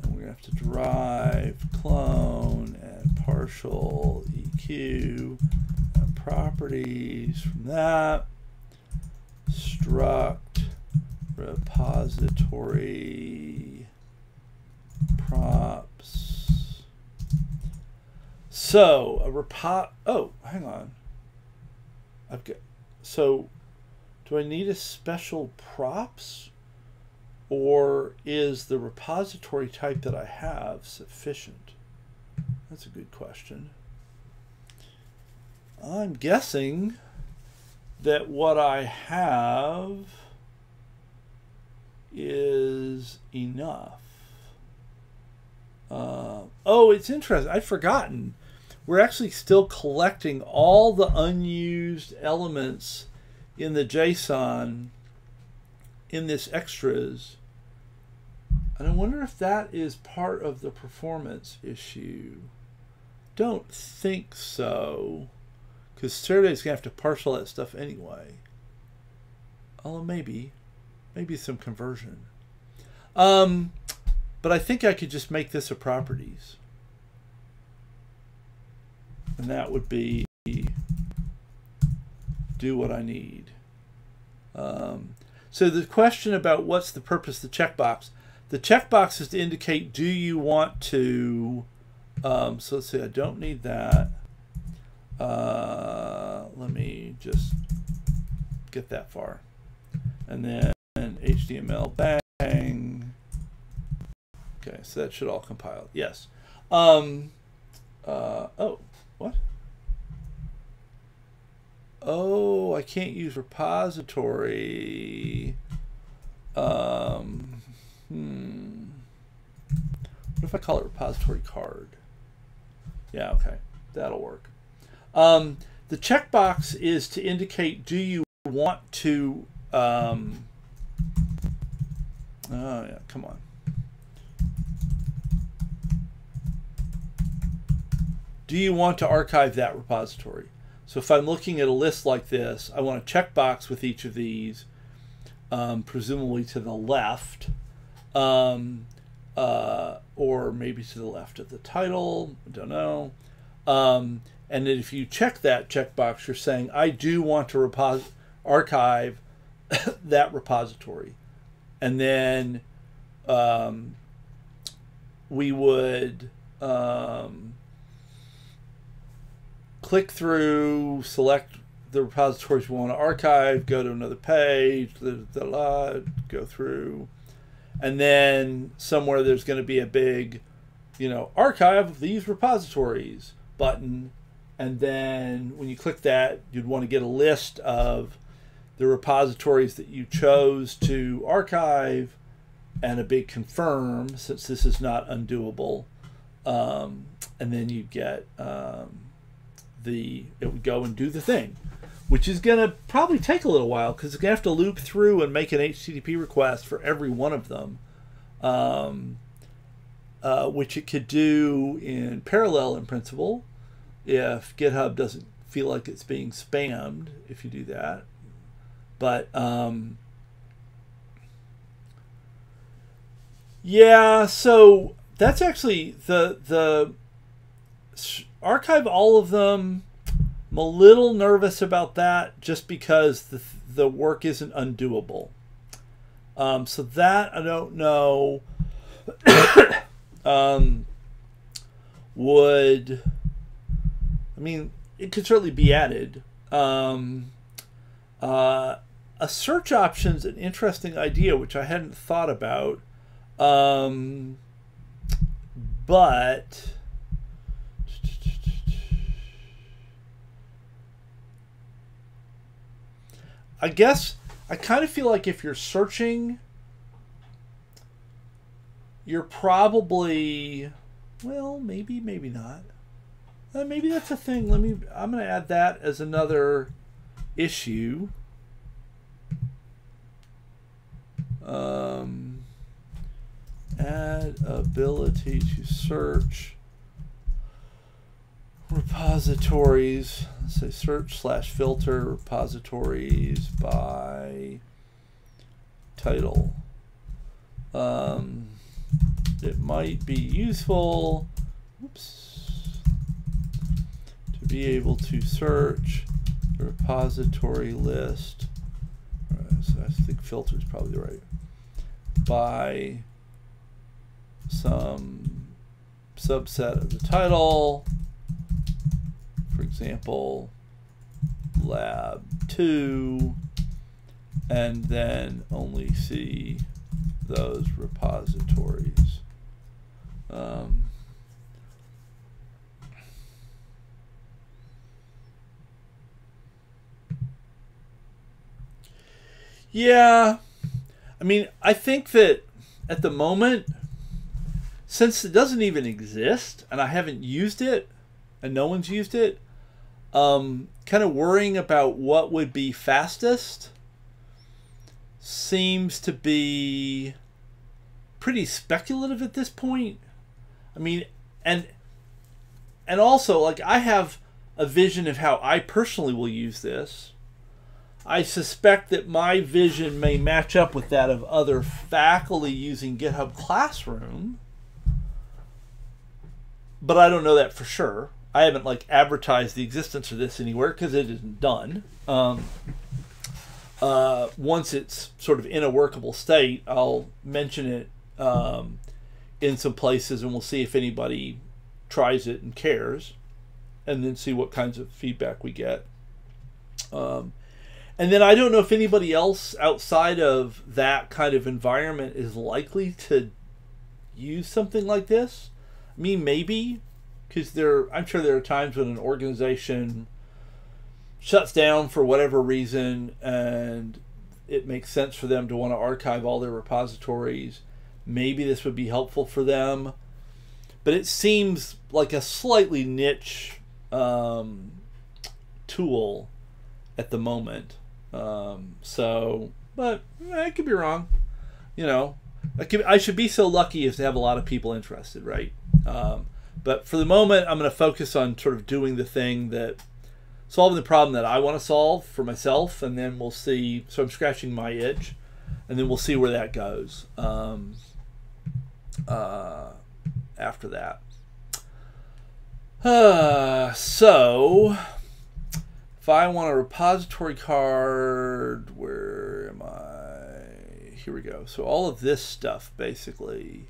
We're going to have to derive, clone, and partial EQ and properties from that. Struct repository props. So a oh, hang on. So do I need a special props? Or is the repository type that I have sufficient? That's a good question. I'm guessing that what I have is enough. Oh, it's interesting. I'd forgotten. We're actually still collecting all the unused elements in the JSON in this extras. And I wonder if that is part of the performance issue. Don't think so, because Saturday's gonna have to parse all that stuff anyway. Oh, maybe some conversion. But I think I could just make this a properties, and that would be do what I need. So the question about what's the purpose of the checkbox. The checkbox is to indicate, do you want to, so let's say I don't need that. Let me just get that far. And then HTML bang. Okay, so that should all compile. Yes. Oh, what? Oh, I can't use repository. What if I call it repository card? Yeah, okay. That'll work. The checkbox is to indicate, do you want to... oh, yeah, come on. Do you want to archive that repository? So if I'm looking at a list like this, I want a checkbox with each of these, presumably to the left, or maybe to the left of the title, I don't know. And then if you check that checkbox, you're saying, I do want to archive that repository. And then we would click through, select the repositories we want to archive, go to another page, go through, and then somewhere there's going to be a big, archive these repositories button, and then when you click that, you'd want to get a list of the repositories that you chose to archive and a big confirm, since this is not undoable, and then you get it would go and do the thing, which is going to probably take a little while because it's going to have to loop through and make an HTTP request for every one of them, which it could do in parallel in principle if GitHub doesn't feel like it's being spammed if you do that. But yeah, so that's actually the archive all of them. I'm a little nervous about that just because the work isn't undoable. So that I don't know it could certainly be added. A search option's an interesting idea, which I hadn't thought about. But I guess I kind of feel like if you're searching, you're probably, well, maybe not. Maybe that's a thing. I'm going to add that as another issue. Add ability to search repositories. Let's say search/filter repositories by title. It might be useful to be able to search the repository list. So I think filter is probably right. By some subset of the title, for example, lab 2, and then only see those repositories. Yeah, I think that at the moment, since it doesn't even exist and I haven't used it and no one's used it, kind of worrying about what would be fastest seems to be pretty speculative at this point. And also, like, I have a vision of how I personally will use this. I suspect that my vision may match up with that of other faculty using GitHub Classroom, but I don't know that for sure. I haven't advertised the existence of this anywhere because it isn't done. Once it's sort of in a workable state, I'll mention it in some places, and we'll see if anybody tries it and cares, and then see what kinds of feedback we get. And then I don't know if anybody else outside of that kind of environment is likely to use something like this. Maybe, because I'm sure there are times when an organization shuts down for whatever reason and it makes sense for them to want to archive all their repositories. maybe this would be helpful for them. But it seems like a slightly niche tool at the moment. But I could be wrong. You know, I should be so lucky as to have a lot of people interested, right? But for the moment, I'm going to focus on sort of doing the thing that, solving the problem that I want to solve for myself, and then we'll see. So I'm scratching my itch, and then we'll see where that goes after that. So if I want a repository card, where am I? Here we go. So all of this stuff basically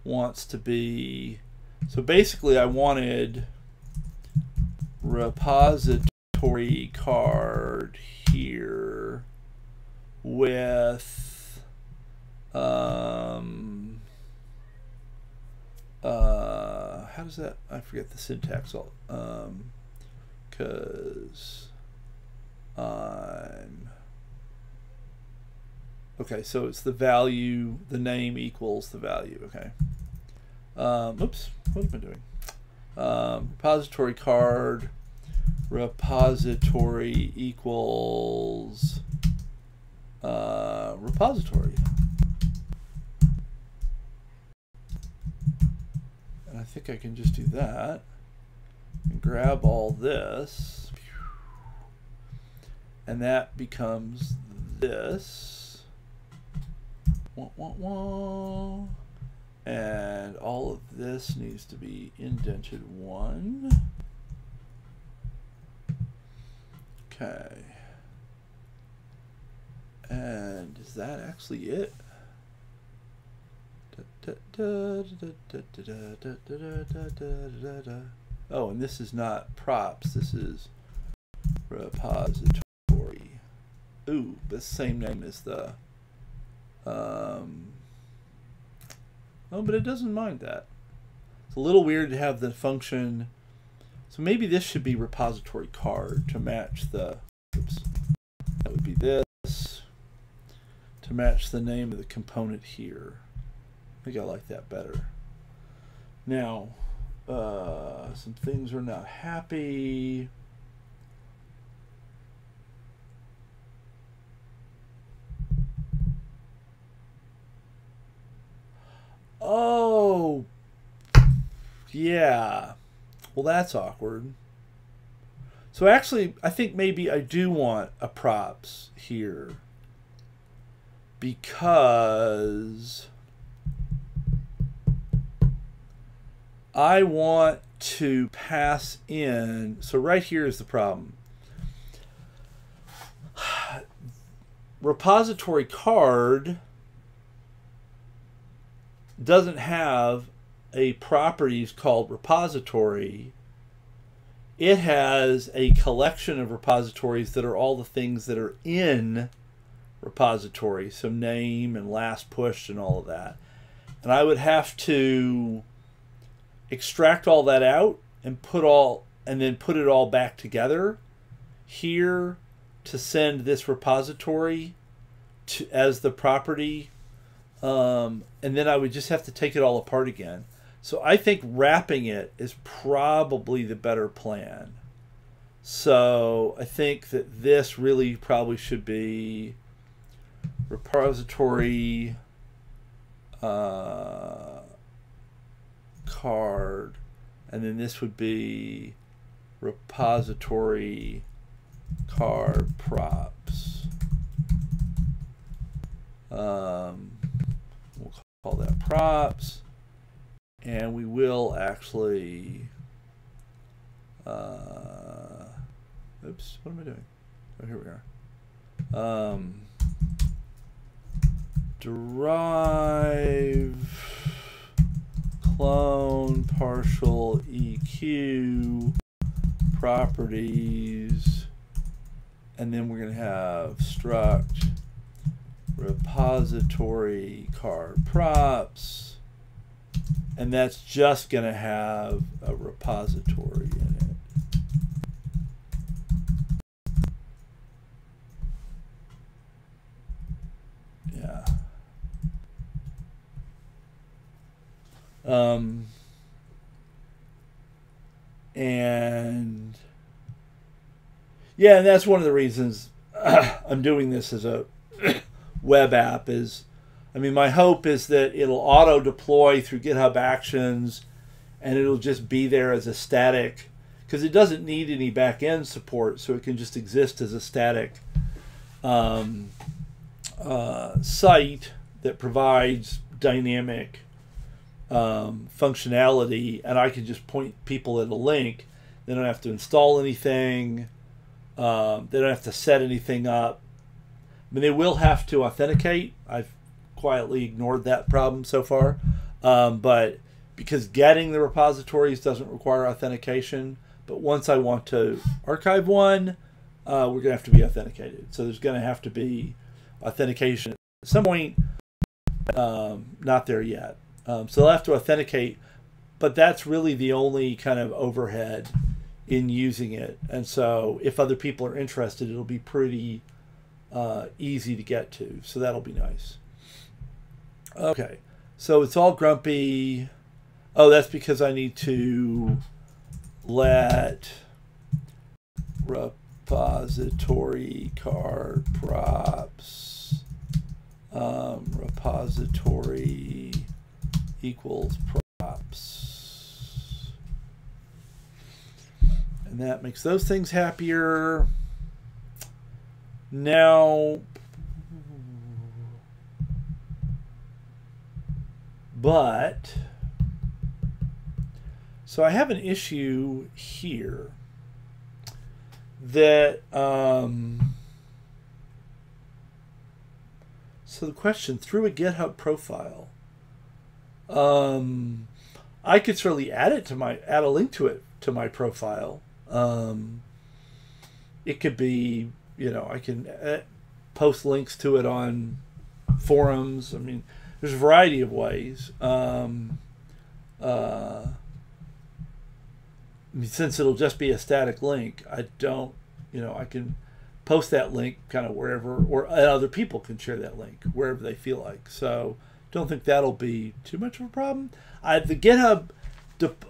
wants to be, so basically I wanted repository card here with how does that, I forget the syntax, because I'm okay, so it's the value, the name equals the value. Okay. Oops, what am I doing? Repository card, repository equals repository. And I think I can just do that and grab all this, and that becomes this. Wah, wah, wah. And all of this needs to be indented 1. Okay. And is that actually it? Oh, and this is not props. This is repository. Ooh, the same name as the oh, but it doesn't mind that. It's a little weird to have the function. So maybe this should be repository card to match the, oops, that would be this, to match the name of the component here. I think I like that better. Now, some things are not happy. Oh, yeah. Well, that's awkward. So actually, I think maybe I do want a props here, because I want to pass in. So right here is the problem. Repository card doesn't have a properties called repository. It has a collection of repositories that are all the things that are in repository, so name and last push and all of that. And I would have to extract all that out and then put it all back together here to send this repository to as the property. And then I would just have to take it all apart again. So I think wrapping it is probably the better plan. So I think that this really probably should be repository card, and then this would be repository card props. We'll call that props, and we will actually oops, what am I doing? Oh, here we are. Derive clone partial EQ properties, and then we're going to have struct repository card props, and that's just going to have a repository in it. Yeah. And yeah, and that's one of the reasons I'm doing this as a web app is, I mean, my hope is that it'll auto deploy through GitHub Actions and it'll just be there as a static, because it doesn't need any back-end support, so it can just exist as a static site that provides dynamic functionality, and I can just point people at a link. They don't have to install anything. They don't have to set anything up. I mean, they will have to authenticate. I've quietly ignored that problem so far, but because getting the repositories doesn't require authentication. But once I want to archive one, we're going to have to be authenticated. So there's going to have to be authentication at some point. Not there yet. So they'll have to authenticate, but that's really the only kind of overhead in using it. And so if other people are interested, it'll be pretty easy to get to. So that'll be nice. Okay, so it's all grumpy. Oh, that's because I need to let repository card props repository equals props, and that makes those things happier. Now, but so I have an issue here that so the question, through a GitHub profile, I could certainly add a link to it to my profile. It could be, you know, I can post links to it on forums. I mean, there's a variety of ways. I mean, since it'll just be a static link, I don't, you know, I can post that link kind of wherever, or other people can share that link wherever they feel like. So don't think that'll be too much of a problem. The GitHub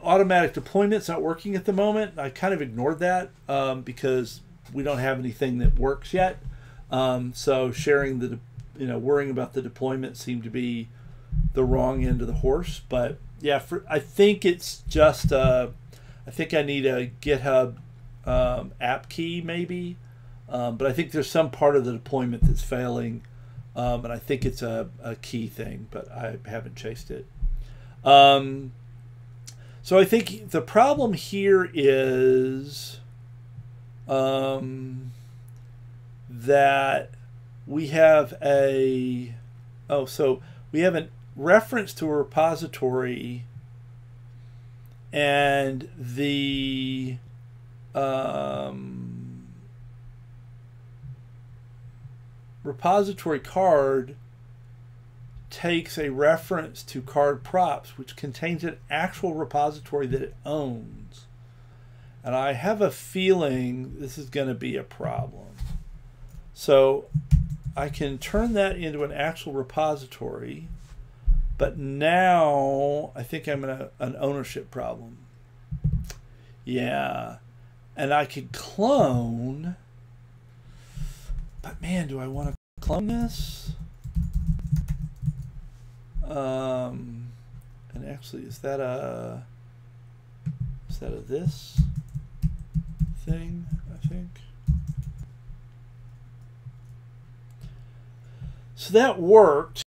automatic deployment's not working at the moment. I kind of ignored that because we don't have anything that works yet. So sharing the, you know, worrying about the deployment seemed to be the wrong end of the horse. But yeah, I think it's just I think I need a GitHub app key maybe, but I think there's some part of the deployment that's failing, and I think it's a key thing, but I haven't chased it. So I think the problem here is that we have a reference to a repository, and the repository card takes a reference to card props, which contains an actual repository that it owns. And I have a feeling this is going to be a problem. So I can turn that into an actual repository, but now I think I'm in an ownership problem. Yeah. And I could clone, but man, do I want to clone this? And actually, is that a this thing, I think? So that worked,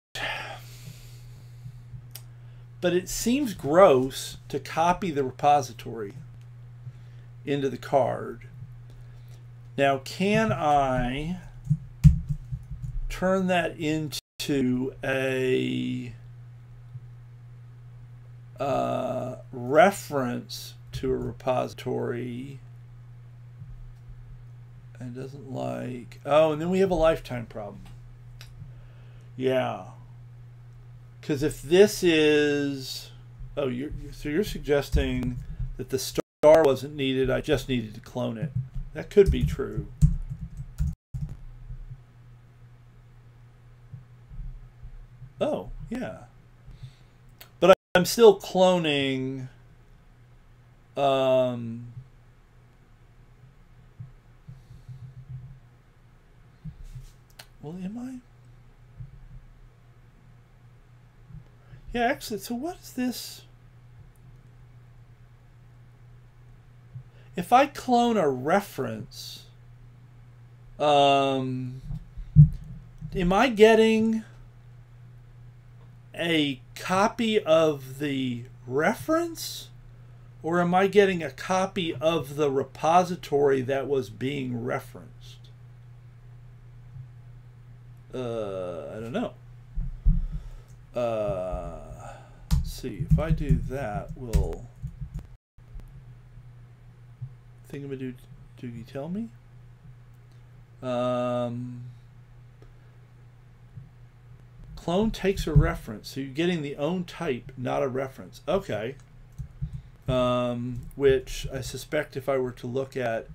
but it seems gross to copy the repository into the card. Now, can I turn that into a reference to a repository? And doesn't like, oh, and then we have a lifetime problem. Yeah, because if this is, oh, so you're suggesting that the star wasn't needed, I just needed to clone it. That could be true. Oh, yeah. But I'm still cloning well, am I? Yeah, actually, so what is this? If I clone a reference, am I getting a copy of the reference, or am I getting a copy of the repository that was being referenced? I don't know. Let's see. If I do that, will Thingamadoo tell me? Clone takes a reference, so you're getting the own type, not a reference. Okay. Which I suspect if I were to look at,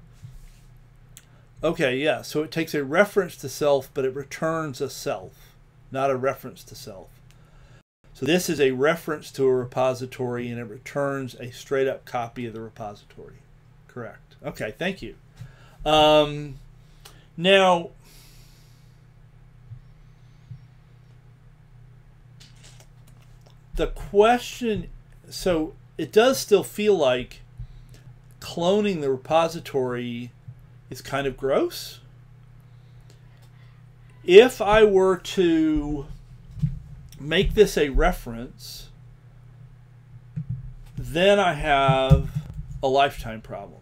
okay, yeah, so it takes a reference to self, but it returns a self, not a reference to self. So this is a reference to a repository, and it returns a straight up copy of the repository. Correct. Okay, thank you. Now, the question, so it does still feel like cloning the repository is kind of gross. If I were to make this a reference, then I have a lifetime problem,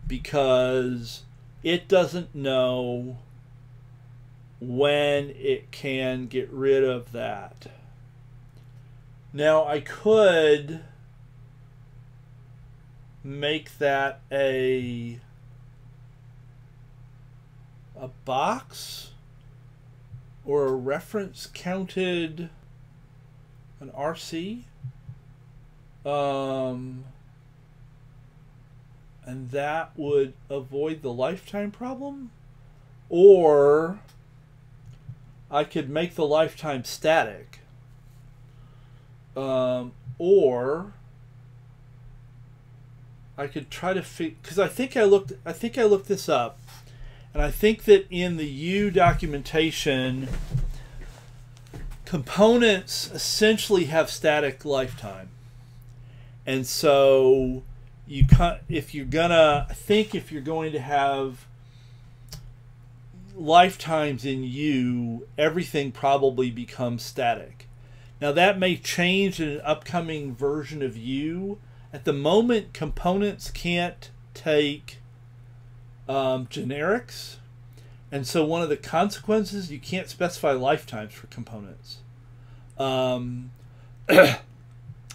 because it doesn't know when it can get rid of that. Now I could make that a box or a reference counted an RC, and that would avoid the lifetime problem. Or I could make the lifetime static, or I could try to figure, because I think I looked this up, and I think that in the U documentation, components essentially have static lifetime. And so if you're going to have lifetimes in U, everything probably becomes static. Now that may change in an upcoming version of U. At the moment, components can't take generics, and so one of the consequences, you can't specify lifetimes for components,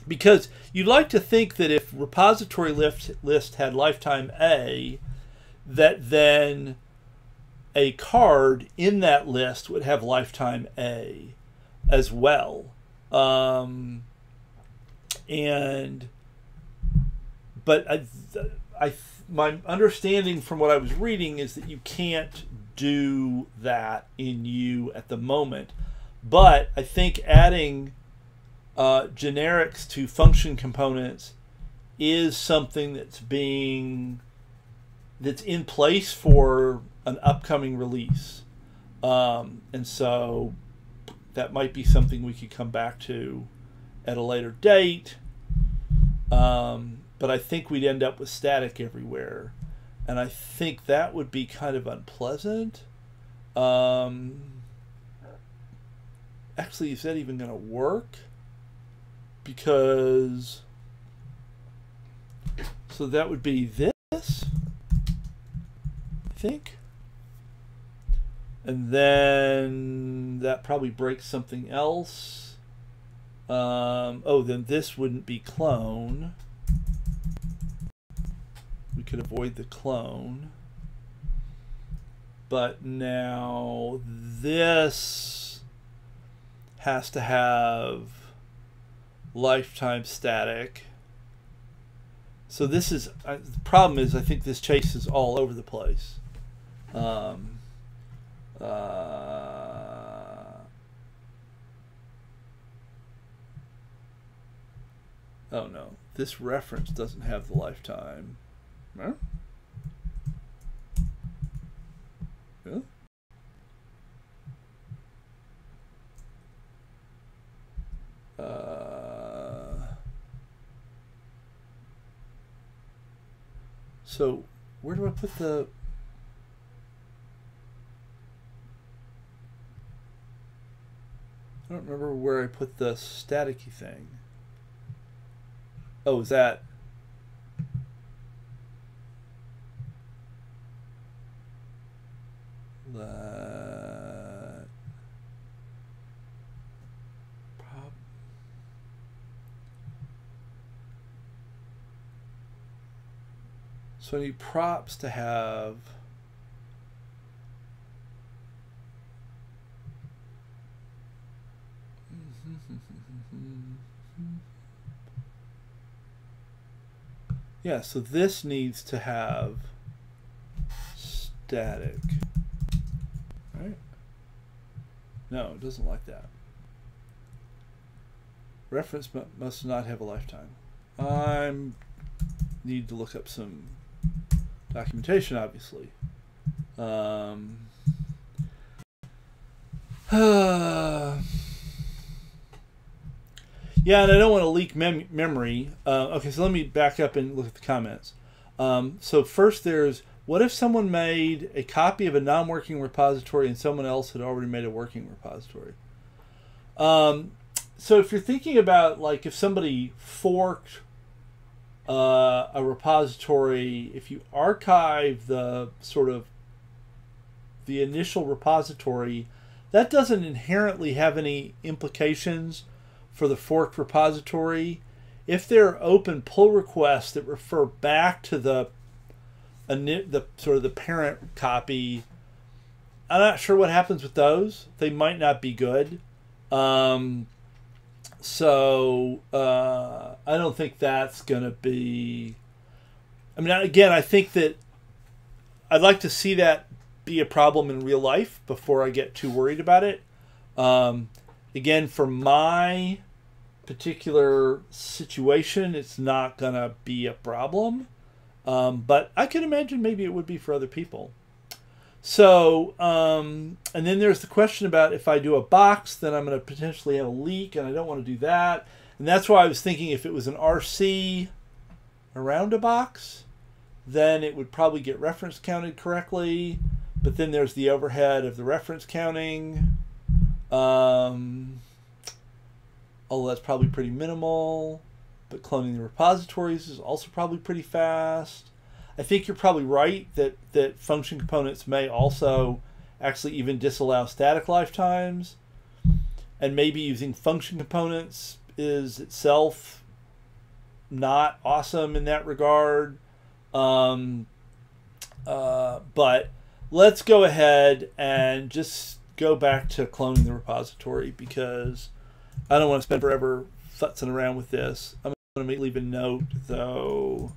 because you'd like to think that if repository list had lifetime A, that then a card in that list would have lifetime A as well. But my understanding from what I was reading is that you can't do that in U at the moment. But I think adding generics to function components is something that's in place for an upcoming release. And so that might be something we could come back to at a later date. But I think we'd end up with static everywhere, and I think that would be kind of unpleasant. Actually, is that even going to work? Because, so that would be this, I think. And then that probably breaks something else. Oh, then this wouldn't be clone. We could avoid the clone. But now this has to have lifetime static. So this is, the problem is I think this chase is all over the place. Oh no, this reference doesn't have the lifetime. Huh? Really? So where do I put the... I don't remember where I put the staticky thing. Oh, is that... So I need props to have... Yeah, so this needs to have static. Right? No, it doesn't like that. Reference must not have a lifetime. I need to look up some documentation, obviously. Yeah, and I don't want to leak memory. Okay, so let me back up and look at the comments. So first there's, what if someone made a copy of a non-working repository and someone else had already made a working repository? So if you're thinking about, like, if somebody forked a repository, if you archive the sort of the initial repository, that doesn't inherently have any implications for the forked repository. If there are open pull requests that refer back to the sort of the parent copy, I'm not sure what happens with those. They might not be good. So I don't think that's going to be... I mean, again, I think that I'd like to see that be a problem in real life before I get too worried about it. Again, for my particular situation, it's not going to be a problem. But I can imagine maybe it would be for other people. So, and then there's the question about if I do a box, then I'm going to potentially have a leak, and I don't want to do that. And that's why I was thinking if it was an RC around a box, then it would probably get reference counted correctly. But then there's the overhead of the reference counting. Although that's probably pretty minimal. But cloning the repositories is also probably pretty fast. I think you're probably right that function components may also actually even disallow static lifetimes. And maybe using function components is itself not awesome in that regard. But let's go ahead and just go back to cloning the repository, because I don't want to spend forever futzing around with this. I'm going to leave a note, though.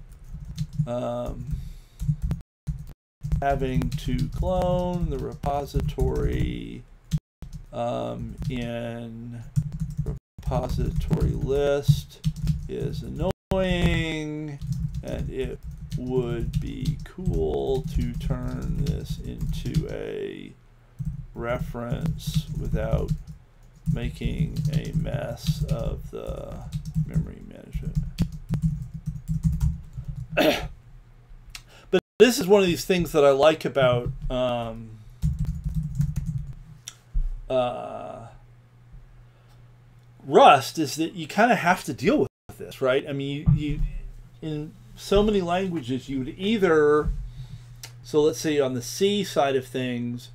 Having to clone the repository in repository list is annoying, and it would be cool to turn this into a reference without making a mess of the memory management. But this is one of these things that I like about Rust, is that you kind of have to deal with this, right? I mean, you in so many languages, you would either, so let's say on the C side of things,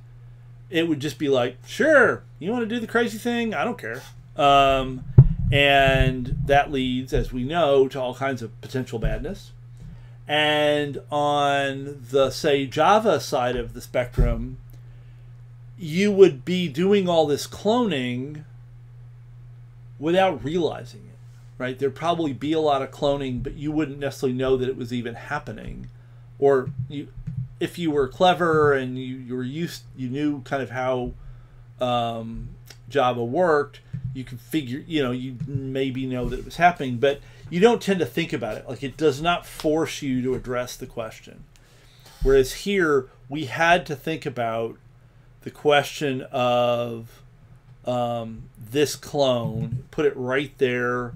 it would just be like, sure, you want to do the crazy thing? I don't care. And that leads, as we know, to all kinds of potential badness. And on the, say, Java side of the spectrum, you would be doing all this cloning without realizing it, right? There'd probably be a lot of cloning, but you wouldn't necessarily know that it was even happening. Or if you were clever and you knew kind of how Java worked, you can figure, you maybe know that it was happening, but you don't tend to think about it. Like, it does not force you to address the question. Whereas here, we had to think about the question of this clone, put it right there,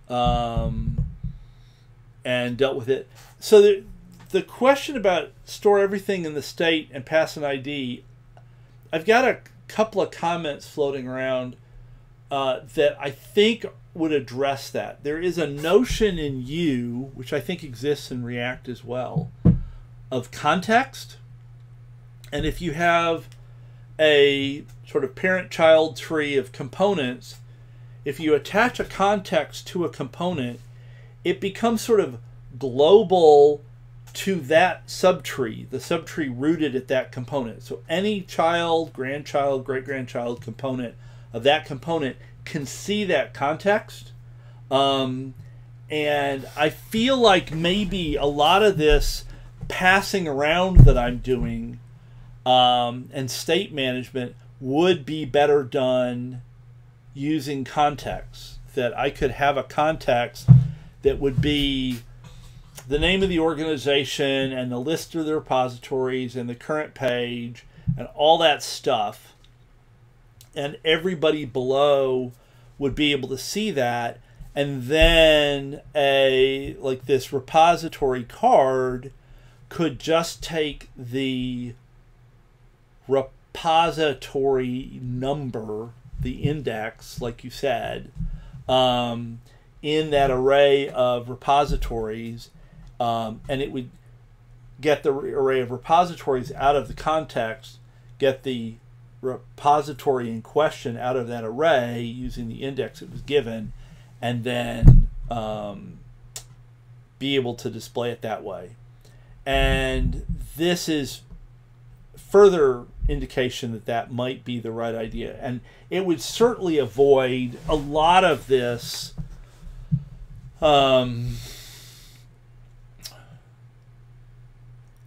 and dealt with it. So the question about store everything in the state and pass an ID, I've got a couple of comments floating around that I think would address that. There is a notion in U, which I think exists in React as well, of context. And if you have a sort of parent-child tree of components, if you attach a context to a component, it becomes sort of global to that subtree, the subtree rooted at that component. So any child, grandchild, great-grandchild component of that component can see that context. And I feel like maybe a lot of this passing around that I'm doing and state management would be better done using context. That I could have a context that would be the name of the organization and the list of the repositories and the current page and all that stuff, and everybody below would be able to see that. And then like this repository card could just take the repository number, the index, like you said, in that array of repositories, and it would get the array of repositories out of the context, get the repository in question out of that array using the index it was given, and then be able to display it that way. And this is further indication that that might be the right idea. And it would certainly avoid a lot of this a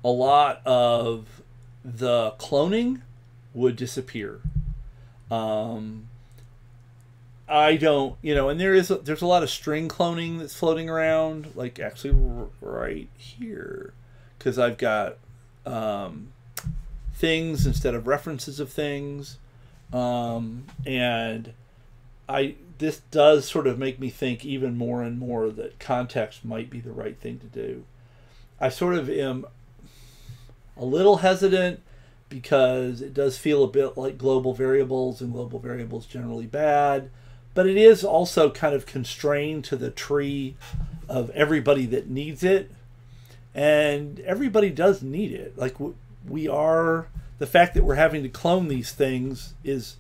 lot of the cloning would disappear. I don't, and there's a lot of string cloning that's floating around, like actually right here, because I've got things instead of references of things, and this does sort of make me think even more and more that context might be the right thing to do. I sort of am a little hesitant because it does feel a bit like global variables, and global variables generally bad, but it is also kind of constrained to the tree of everybody that needs it, and everybody does need it. Like the fact that we're having to clone these things is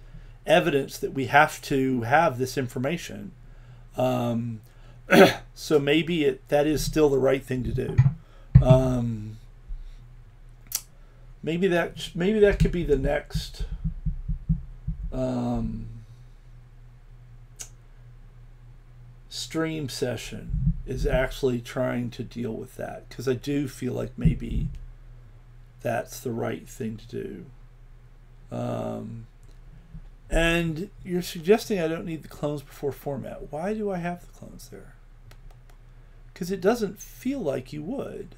evidence that we have to have this information. So maybe that is still the right thing to do. Maybe that could be the next stream session, is actually trying to deal with that, because I do feel like maybe that's the right thing to do. And you're suggesting I don't need the clones before format. Why do I have the clones there? Because it doesn't feel like you would.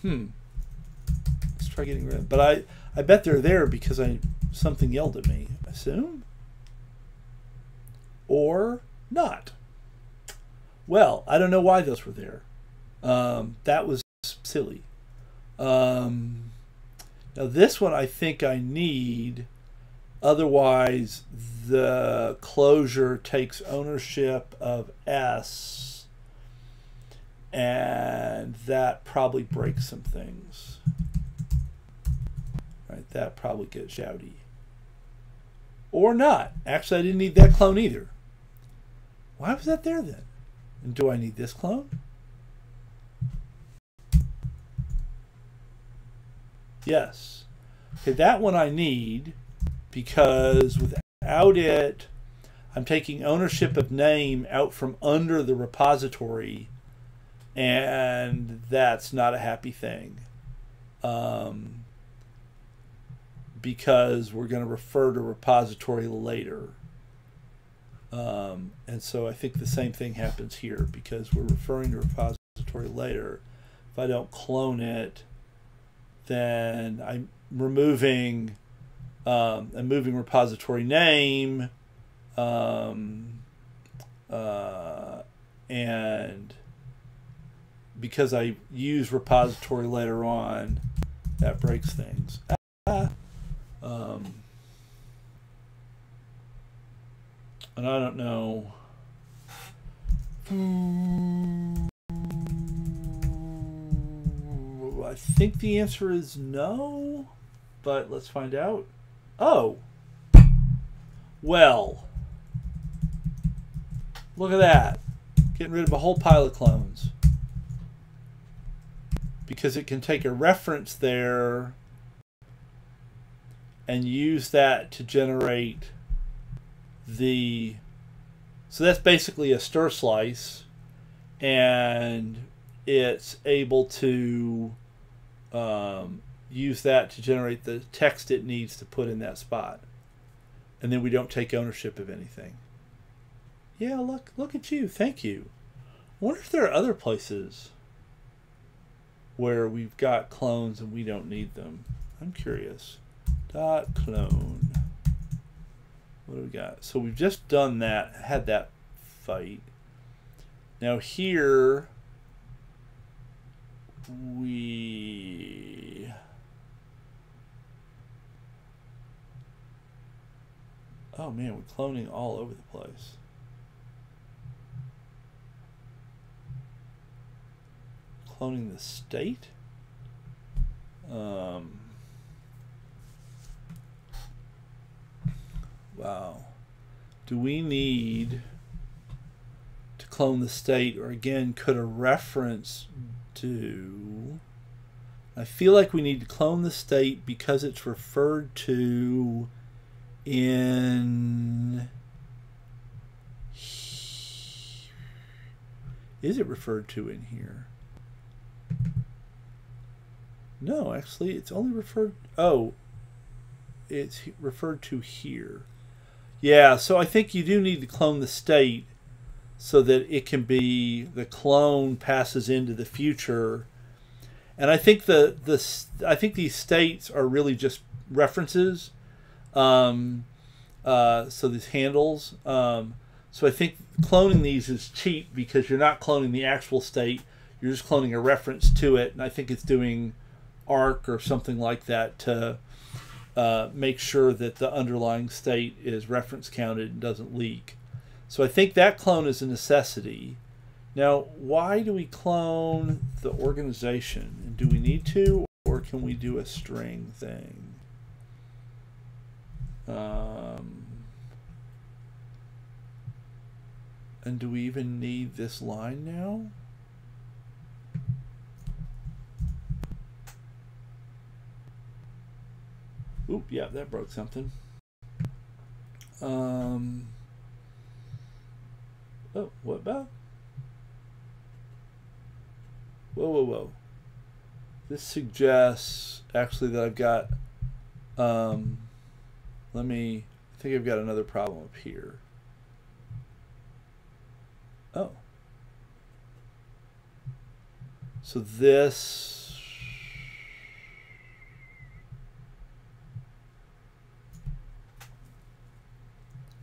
Let's try getting rid of them. But I bet they're there because something yelled at me. Assume? Or not. Well, I don't know why those were there. That was silly. Now this one I think I need, otherwise the closure takes ownership of S, and that probably breaks some things. Right, that probably gets shouty. Or not. Actually, I didn't need that clone either. Why was that there then? And do I need this clone? Yes. Okay, that one I need, because without it, I'm taking ownership of name out from under the repository, and that's not a happy thing. because we're going to refer to repository later. And so I think the same thing happens here because we're referring to repository later. If I don't clone it, then I'm moving repository name, and because I use repository later on, that breaks things. And I don't know. I think the answer is no, but let's find out. Oh, well, look at that. Getting rid of a whole pile of clones. Because it can take a reference there and use that to generate the... So that's basically a stir slice, and it's able to use that to generate the text it needs to put in that spot. And then we don't take ownership of anything. Yeah, look at you. Thank you. I wonder if there are other places where we've got clones and we don't need them. I'm curious. .clone. What do we got? So we've just done that, had that fight. Now here we... Oh man, we're cloning all over the place. Cloning the state? Wow. Do we need to clone the state, or again, could a reference do? I feel like we need to clone the state because it's referred to in... Is it referred to in here? No, actually, it's only referred... Oh, it's referred to here. Yeah, so I think you do need to clone the state so that it can be... The clone passes into the future. And I think I think these states are really just references. So these handles. So I think cloning these is cheap because you're not cloning the actual state. You're just cloning a reference to it. And I think it's doing arc or something like that to make sure that the underlying state is reference counted and doesn't leak. So I think that clone is a necessity. Now, why do we clone the organization? And do we need to, or can we do a string thing? And do we even need this line now? Oop, yeah, that broke something. Oh, what about? Whoa. This suggests actually that I've got, I think I've got another problem up here. Oh. So this,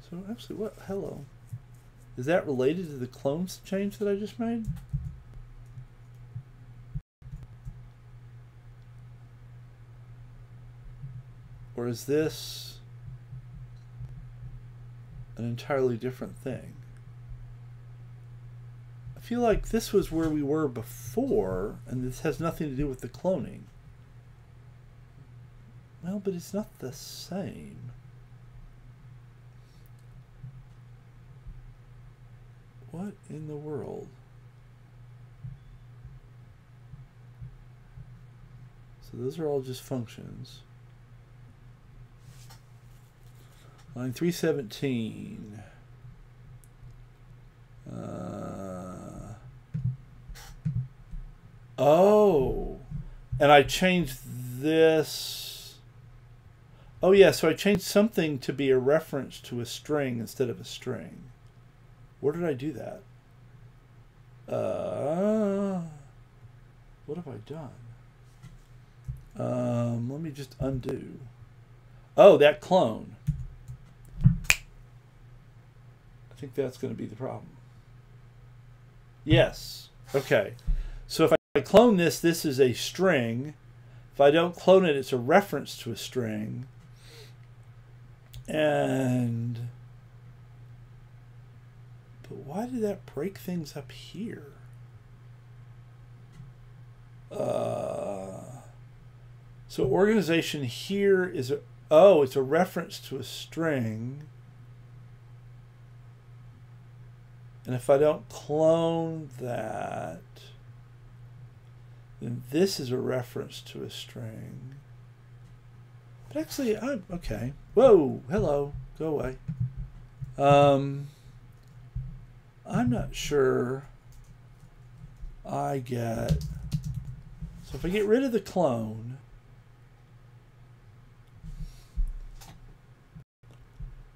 so actually what, hello. Is that related to the clones change that I just made? Or is this an entirely different thing? I feel like this was where we were before, and this has nothing to do with the cloning. Well, but it's not the same. What in the world? So those are all just functions. Line 317. Oh, and I changed this. Oh yeah, so I changed something to be a reference to a string instead of a string. Where did I do that? What have I done? Let me just undo. Oh, that clone. I think that's going to be the problem. Yes. Okay. So if I clone this, this is a string. If I don't clone it, it's a reference to a string. And but why did that break things up here? So organization here is it's a reference to a string. And if I don't clone that, then this is a reference to a string. But actually, I'm okay. Whoa, hello, go away. I'm not sure I get. So if I get rid of the clone,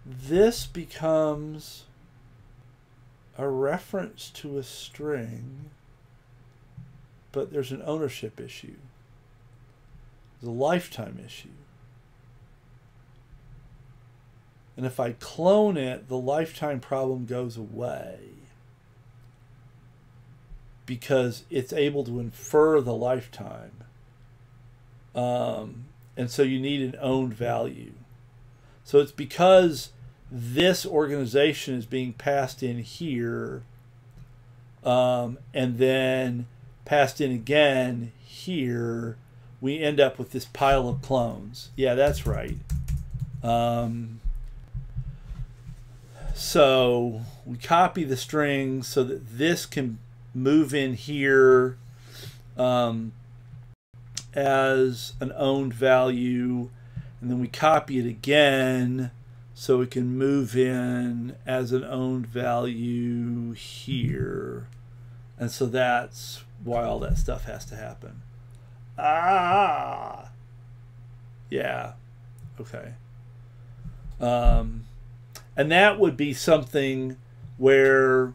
this becomes a reference to a string, but there's an ownership issue. There's a lifetime issue. And if I clone it, the lifetime problem goes away because it's able to infer the lifetime. And so you need an owned value. So it's because this organization is being passed in here and then passed in again here, we end up with this pile of clones. Yeah, that's right. So we copy the string so that this can move in here as an owned value, and then we copy it again so it can move in as an owned value here. And so that's why all that stuff has to happen. Yeah. Okay. And that would be something where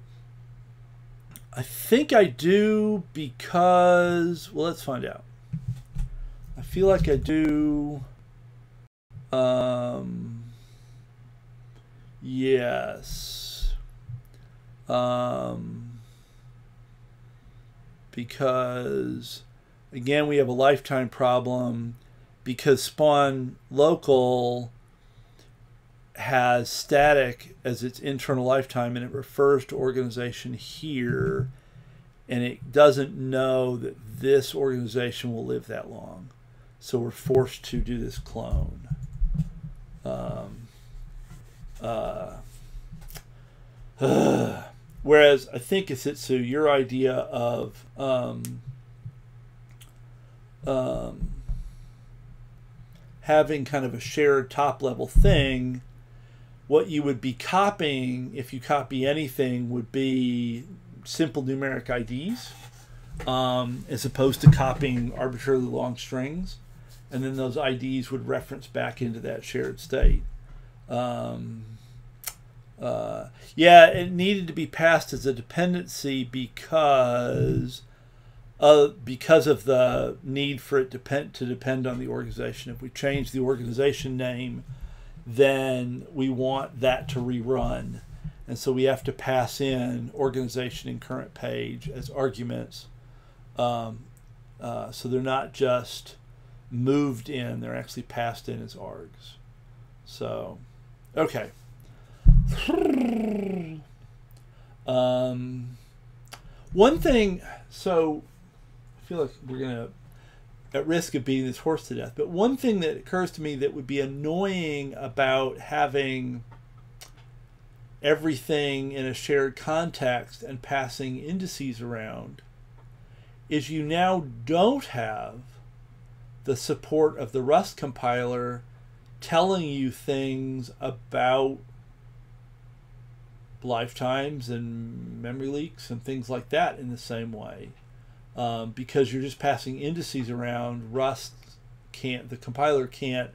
I think I do because, well, let's find out. I feel like I do. Yes. Because again, we have a lifetime problem because spawn local has static as its internal lifetime, and it refers to organization here, and it doesn't know that this organization will live that long. So we're forced to do this clone. Whereas I think esitsu, your idea of having kind of a shared top level thing, what you would be copying if you copy anything would be simple numeric IDs, as opposed to copying arbitrarily long strings, and then those IDs would reference back into that shared state. Yeah, it needed to be passed as a dependency because of the need for it to depend on the organization. If we change the organization name, then we want that to rerun. And so we have to pass in organization and current page as arguments. So they're not just moved in, they're actually passed in as args. So, okay. One thing, so I feel like we're going to at risk of beating this horse to death, but one thing that occurs to me that would be annoying about having everything in a shared context and passing indices around is you now don't have the support of the Rust compiler telling you things about lifetimes and memory leaks and things like that in the same way. Because you're just passing indices around, the compiler can't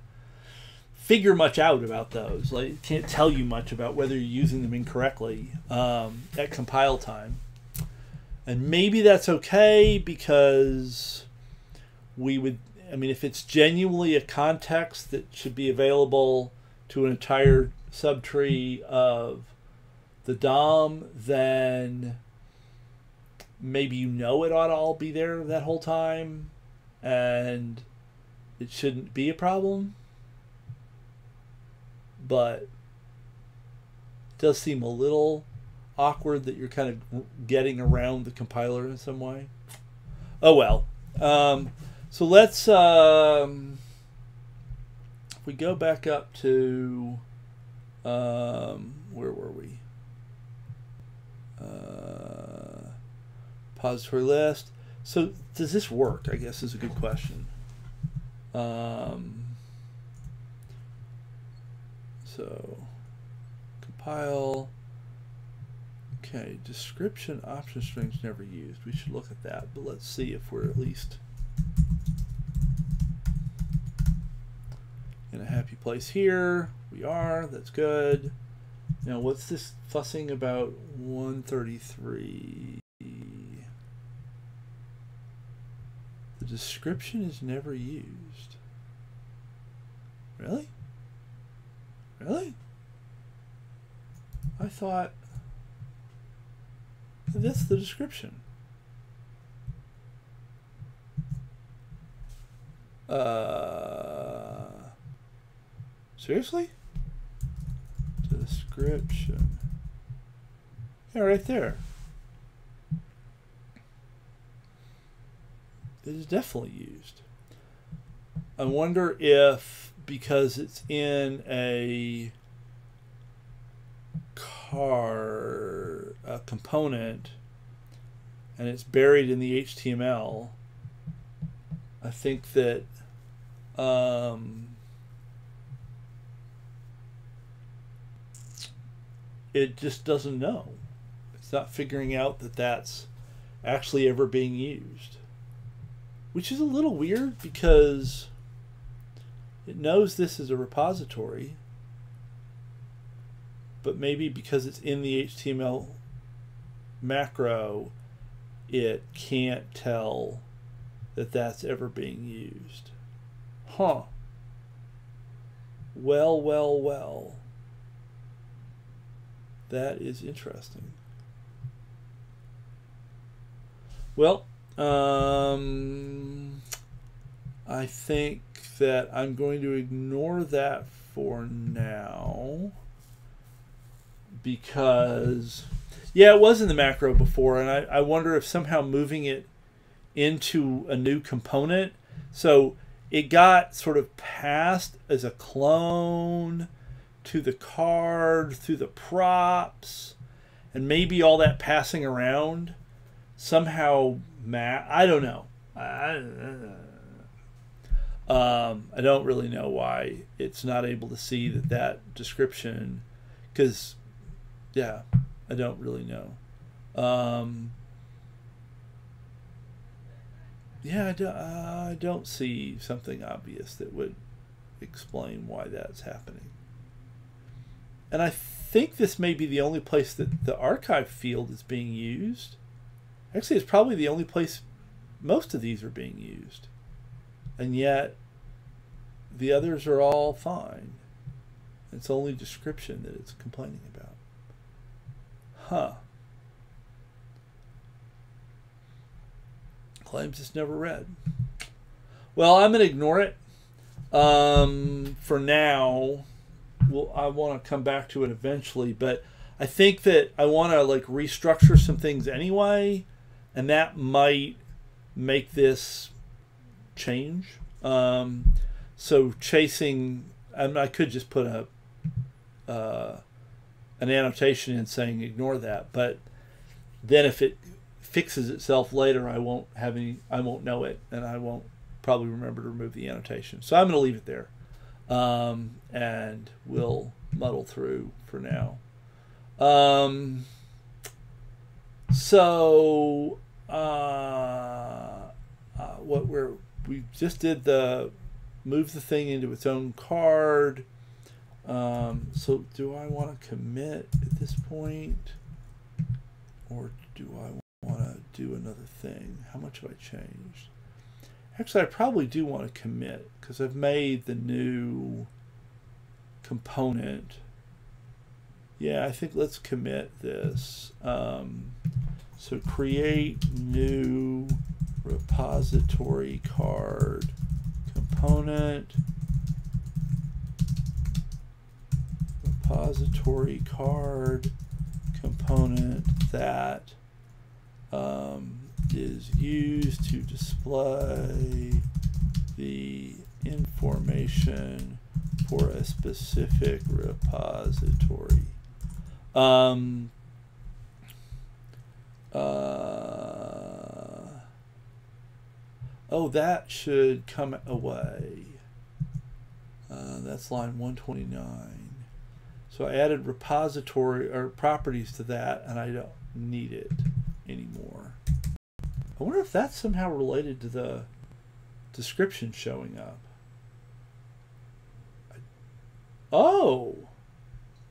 figure much out about those. Like, it can't tell you much about whether you're using them incorrectly at compile time. And maybe that's okay because we would, I mean, if it's genuinely a context that should be available to an entire subtree of the DOM, then maybe you know it ought to all be there that whole time and it shouldn't be a problem. But it does seem a little awkward that you're kind of getting around the compiler in some way. Oh well. So let's if we go back up to where were we? Repository list. So does this work? I guess is a good question. So compile. Okay, description option strings never used. We should look at that, but let's see if we're at least in a happy place here. We are. That's good. Now, what's this fussing about 133? The description is never used. Really? Really? I thought that's the description. Seriously? Description. Yeah, right there. It is definitely used. I wonder if because it's in a component and it's buried in the HTML, I think that it just doesn't know. It's not figuring out that that's actually ever being used, which is a little weird because it knows this is a repository, but maybe because it's in the HTML macro, it can't tell that that's ever being used. Huh. Well, well, well. That is interesting. Well, I think that I'm going to ignore that for now because, yeah, it was in the macro before, and I wonder if somehow moving it into a new component, so it got sort of passed as a clone to the card through the props, and maybe all that passing around somehow I don't know. I don't really know why it's not able to see that description, because yeah, I don't really know. Yeah, I don't see something obvious that would explain why that's happening. And I think this may be the only place that the archive field is being used. Actually, it's probably the only place most of these are being used. And yet, the others are all fine. It's only description that it's complaining about. Huh. Claims it's never read. Well, I'm going to ignore it. For now, I want to come back to it eventually, but I think that I want to like restructure some things anyway, and that might make this change. So chasing, I could just put an annotation in saying ignore that, but then if it fixes itself later, I won't know it, and I won't probably remember to remove the annotation. So I'm going to leave it there, and we'll muddle through for now. We just did the move the thing into its own card. So do I want to commit at this point, or do I want to do another thing? How much have I changed? Actually, I probably do want to commit because I've made the new component. Yeah, I think let's commit this. So create new repository card component. Repository card component that is used to display the information for a specific repository. Oh, that should come away. That's line 129. So I added repository or properties to that, and I don't need it anymore. I wonder if that's somehow related to the description showing up. Oh,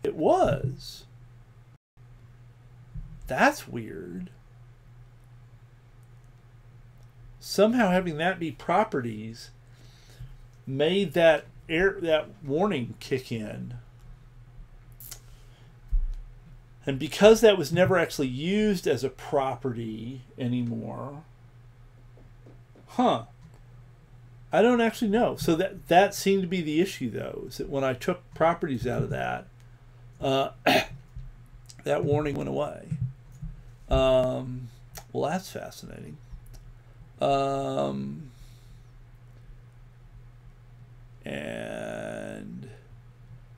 it was. That's weird. Somehow having that be properties made that warning kick in. And because that was never actually used as a property anymore, I don't actually know. So that seemed to be the issue, though, is that when I took properties out of that, that warning went away. Well, that's fascinating. And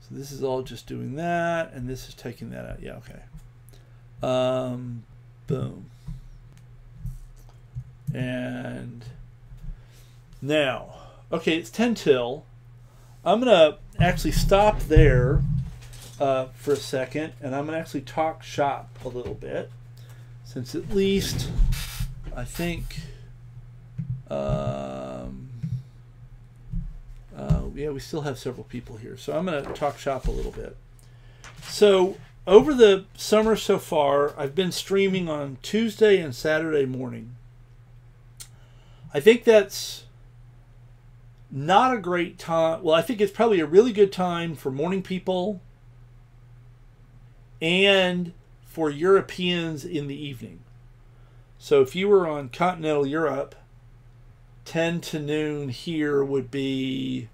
so this is all just doing that, and this is taking that out. Yeah, okay. Boom. And now, okay, it's 10 till. I'm going to actually stop there for a second, and I'm going to actually talk shop a little bit, since at least I think, yeah, we still have several people here. So I'm going to talk shop a little bit. So over the summer so far, I've been streaming on Tuesday and Saturday morning. I think that's not a great time. Well, I think it's probably a really good time for morning people and for Europeans in the evening. So if you were on continental Europe, 10 to noon here would be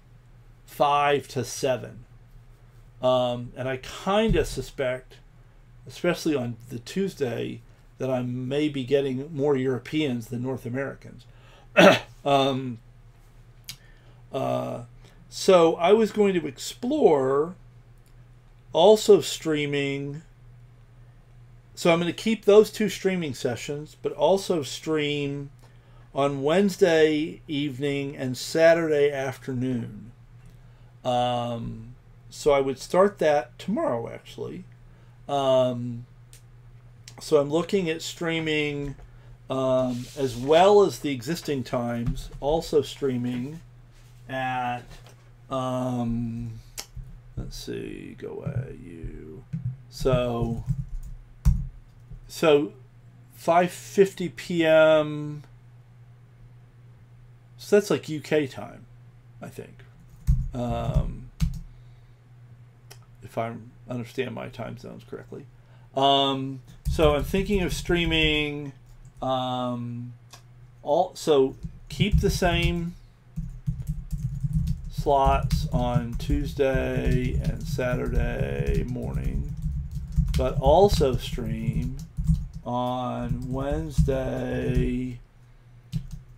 5 to 7. And I kind of suspect, especially on the Tuesday, that I may be getting more Europeans than North Americans. So I was going to explore also streaming. So I'm going to keep those two streaming sessions, but also stream on Wednesday evening and Saturday afternoon. So I would start that tomorrow, actually. So I'm looking at streaming as well as the existing times, also streaming at, let's see, go away, you. So 5:50 p.m. So that's like UK time, I think. If I understand my time zones correctly. So I'm thinking of streaming so keep the same slots on Tuesday and Saturday morning, but also stream on Wednesday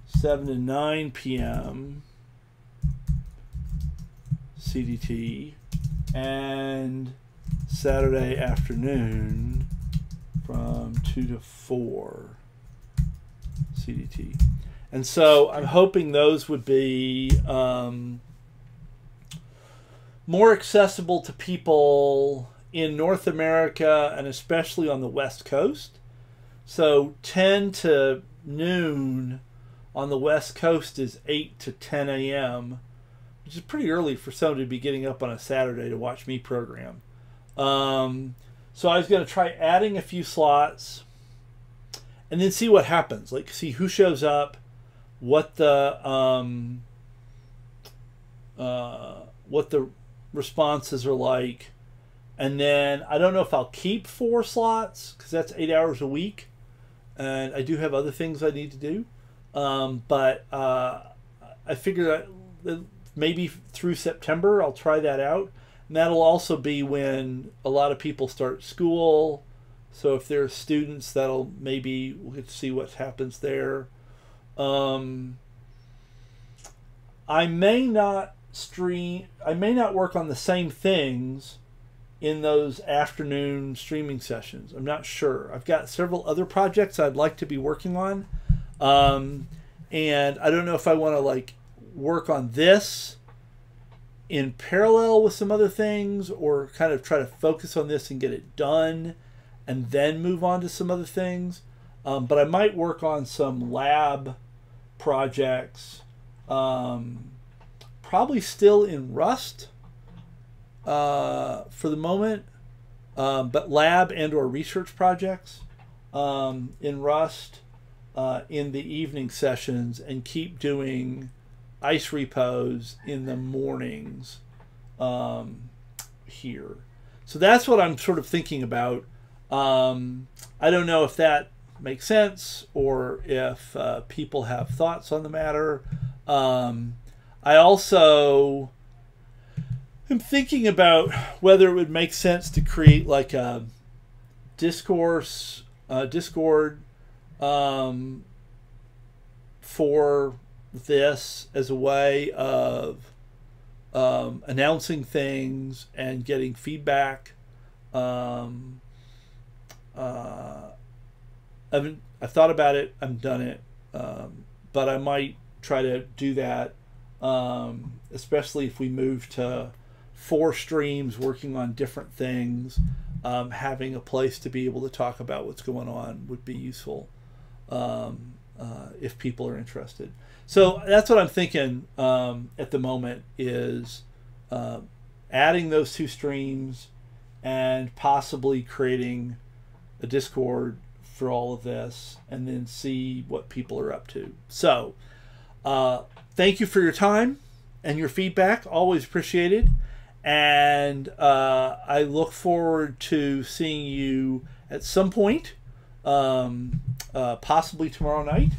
7 to 9 p.m. CDT and Saturday afternoon from 2 to 4 CDT. And so I'm hoping those would be more accessible to people in North America and especially on the West Coast. So 10 to noon on the West Coast is 8 to 10 a.m. which is pretty early for someone to be getting up on a Saturday to watch me program. So I was going to try adding a few slots and then see what happens. Like, see who shows up, what the responses are like. And then I don't know if I'll keep 4 slots because that's 8 hours a week. And I do have other things I need to do. But I figure that maybe through September I'll try that out. And that'll also be when a lot of people start school. So if there's students, that'll maybe we'll get to see what happens there. I may not work on the same things in those afternoon streaming sessions. I'm not sure. I've got several other projects I'd like to be working on. And I don't know if I want to like work on this in parallel with some other things or kind of try to focus on this and get it done and then move on to some other things. But I might work on some lab projects, probably still in Rust for the moment, but lab and or research projects in Rust in the evening sessions, and keep doing ice-repos in the mornings here. So that's what I'm sort of thinking about. I don't know if that makes sense or if people have thoughts on the matter. I also am thinking about whether it would make sense to create like a Discord for this as a way of announcing things and getting feedback. I've thought about it. I've done it, but I might try to do that, especially if we move to 4 streams working on different things. Having a place to be able to talk about what's going on would be useful if people are interested. So that's what I'm thinking at the moment, is adding those 2 streams and possibly creating a Discord for all of this, and then see what people are up to. So thank you for your time and your feedback, always appreciated. And I look forward to seeing you at some point, possibly tomorrow night.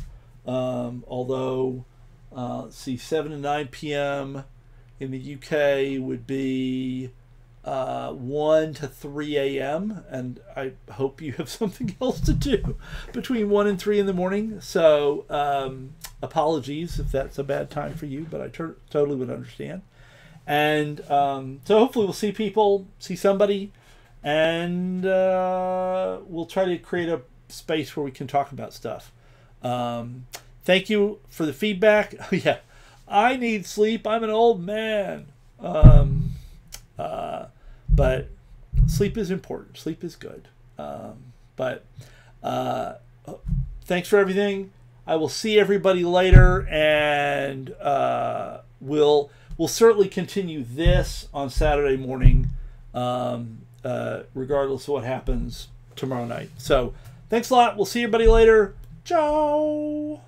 Although, let's see, 7 to 9 p.m. in the UK would be 1 to 3 a.m. And I hope you have something else to do between 1 and 3 in the morning. So apologies if that's a bad time for you, but I totally would understand. And so hopefully we'll see people, see somebody, and we'll try to create a space where we can talk about stuff. Thank you for the feedback. Yeah, I need sleep. I'm an old man. But sleep is important. Sleep is good. But thanks for everything. I will see everybody later, and we'll certainly continue this on Saturday morning, regardless of what happens tomorrow night. So thanks a lot. We'll see everybody later. Ciao.